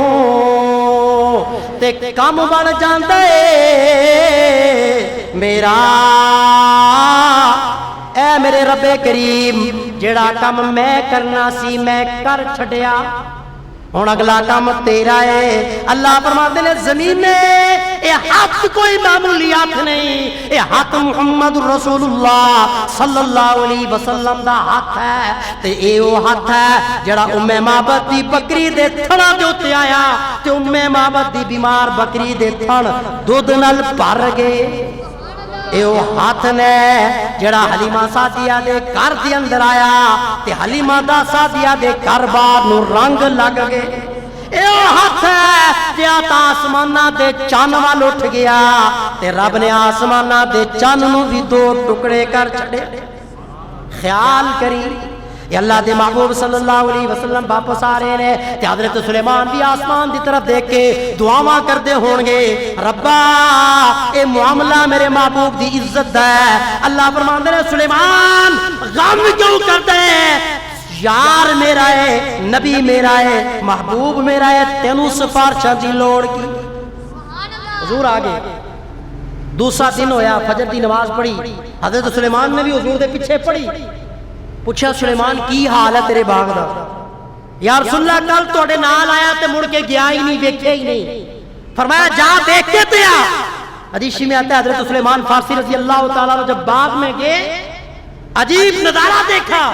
تے کم بڑھ جاندے میرا. اے میرے رب کریم جڑا کم میں کرنا سی میں کر چھڑیا، ہن اگلا کام تیرا ہے. اللہ فرماتے ہیں زمین نے اے ہاتھ کوئی معمولی ہاتھ نہیں، اے ہاتھ محمد رسول اللہ صلی اللہ علیہ وسلم دا ہاتھ ہے تے اے او ہاتھ ہے جڑا ام معبد دی بکری دے تھڑا دے اوتے آیا تے ام معبد دی بیمار بکری دے تھن دودھ نال بھر گئے. اے او ہاتھ نے جڑا حلیمہ سعدیہ دے گھر دے اندر آیا تے حلیمہ دا سعدیہ دے گھر بار نو رنگ لگ گئے. اے او ہاتھ ہے جیا تا آسمانہ دے چان وال اٹھ گیا تے رب نے آسمانہ دے چان نو بھی 2 ٹکڑے کر چھڑے. خیال کری یہ اللہ دے محبوب صلی اللہ علیہ وسلم واپس آ رہے ہیں تے حضرت سلیمان بھی آسمان دی طرف دیکھ کے دعاواں کردے ہون گے ربا اے معاملہ میرے محبوب دی عزت ہے. اللہ فرماندے نے سلیمان غم کیوں کرتے ہیں؟ یار میرا ہے، نبی میرا ہے، محبوب میرا ہے، تینوں سفارشاں دی لوڑ کی. حضور آگے دوسرا دن ہویا، فجر دی نماز پڑھی، حضرت سلیمان نے بھی حضور دے پیچھے پڑھی. پوچھا سلیمان کی حال ہے تیرے باغ دا؟ یا رسول اللہ کل توڑے نال آیا تے مڑ کے گیا ہی نہیں، دیکھے ہی نہیں. فرمایا جا دیکھ کے تے آ. حدیث میں آتا ہے حضرت سلیمان فارسی رضی اللہ تعالیٰ عنہ جب باغ میں گئے عجیب نظارہ دیکھا.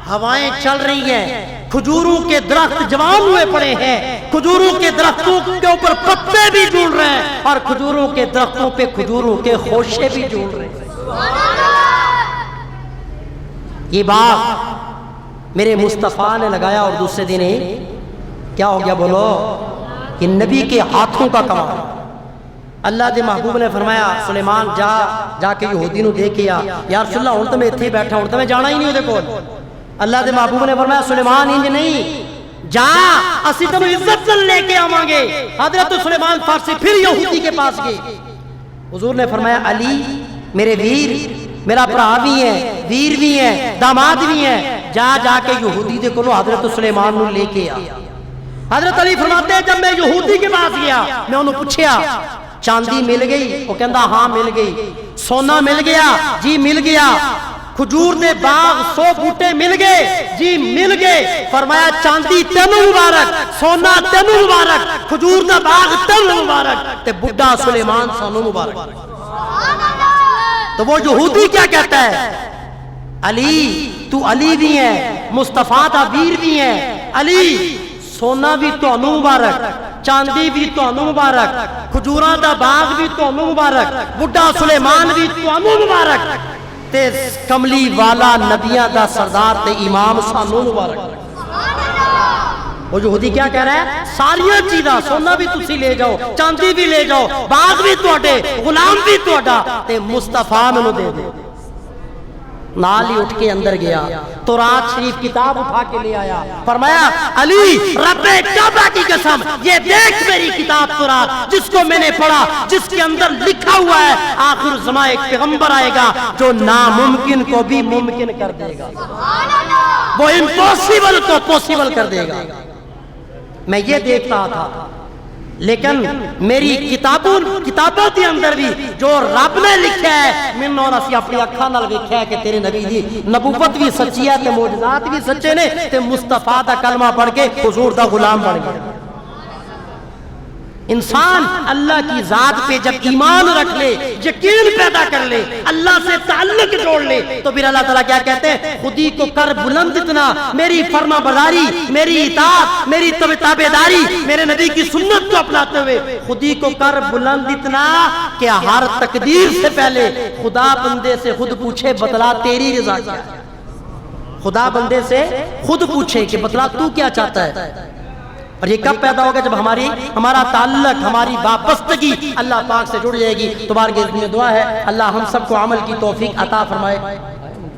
ہوائیں چل رہی ہیں، کھجوروں کے درخت جوان ہوئے پڑے ہیں، کھجوروں کے درختوں کے اوپر پتے بھی جھول رہے ہیں اور کھجوروں کے درختوں پہ کھجوروں کے خوشے بھی جھول رہے ہیں. یہ باغ میرے مصطفیٰ نے لگایا اور دوسرے دن کیا ہو گیا بولو؟ کہ نبی کے ہاتھوں کا کمال. اللہ دے محبوب نے فرمایا سلیمان جا کے یہودی نو دیکھ کے آ. یا رسول اللہ ہن تے میں ایتھے ہی بیٹھا، ہن تے میں جانا ہی نہیں اودے کول. اللہ دے محبوب نے فرمایا سلیمان انج نہیں، جا اسی تینوں عزت نال لے کے آواں گے. حضرت سلیمان فارسی پھر یہودی کے پاس گئے. حضور نے فرمایا علی میرے ویر، میرا بھرا بھی ہے، ویر بھی ہے، داماد بھی ہے، جا کے یہودی دے کولوں حضرت سلیمان نو لے کے آ. حضرت علی فرماتے ہیں جب میں یہودی کے پاس گیا میں انہوں پوچھیا چاندی مل گئی؟ وہ کہندا ہاں مل گئی. سونا مل گیا؟ جی مل گیا. کھجور دے باغ 100 بوٹے مل گئے؟ جی مل گئے. فرمایا چاندی تینوں مبارک، سونا تینوں مبارک، کھجور دا باغ تینوں مبارک تے بڈھا سلیمان سانوں مبارک. تو وہ یہودی کیا کہتا ہے؟ علی تو علی بھی ہے، مصطفیٰ دا ویر بھی ہے. علی سونا بھی تانوں مبارک، چاندی بھی تانوں مبارک، کھجوراں دا باغ بھی تانوں مبارک، بڈھا سلیمان بھی تانوں مبارک تے کملی والا نبیاں دا سردار تے امام سانوں مبارک. وہ یہودی کیا کہہ رہا ہے؟ ساریاں چیزاں، سونا بھی تسی لے جاؤ، چاندی بھی لے جاؤ، باغ بھی تواڈے، غلام بھی تواڈا تے مصطفیٰ مینوں دے دے. نال ہی اٹھ کے اندر گیا، تورات شریف کتاب اٹھا کے لے آیا. فرمایا علی رب کعبہ کی قسم یہ دیکھ میری کتاب تورات جس کو میں نے پڑھا، جس کے اندر لکھا ہوا ہے آخر زمان ایک پیغمبر آئے گا جو ناممکن کو بھی ممکن کر دے گا، وہ امپوسیبل کو پوسیبل کر دے گا. میں یہ دیکھ رہا تھا لیکن میری کتابوں کے اندر بھی جو رب نے لکھا ہے میں اور اسی اپنی اکھاں نال ویکھیا ہے کہ تیرے نبی دی نبوت بھی سچی ہے تے معجزات بھی سچے نے تے مصطفیٰ دا کلمہ پڑھ کے حضور دا غلام بن گیا۔ انسان اللہ کی ذات پہ جب ایمان رکھ لے، یقین پیدا کر لے، اللہ سے تعلق جوڑ لے، تو پھر اللہ تعالیٰ کیا کہتے ہیں؟ خودی کو کر بلند اتنا، میری فرما برداری، میری اطاعت، میری تابعداری، میرے نبی کی سنت کو اپناتے ہوئے خودی کو کر بلند اتنا کہ ہر تقدیر سے پہلے خدا بندے سے خود پوچھے بتلا تیری رضا کیا ہے۔ خدا بندے سے خود پوچھے کہ بتلا تو کیا چاہتا ہے۔ اور یہ کب پیدا ہوگا؟ جب ہمارا تعلق، ہماری وابستگی اللہ پاک سے جڑ جائے گی۔ تمہارے میں دعا ہے اللہ ہم سب کو عمل کی توفیق عطا فرمائے۔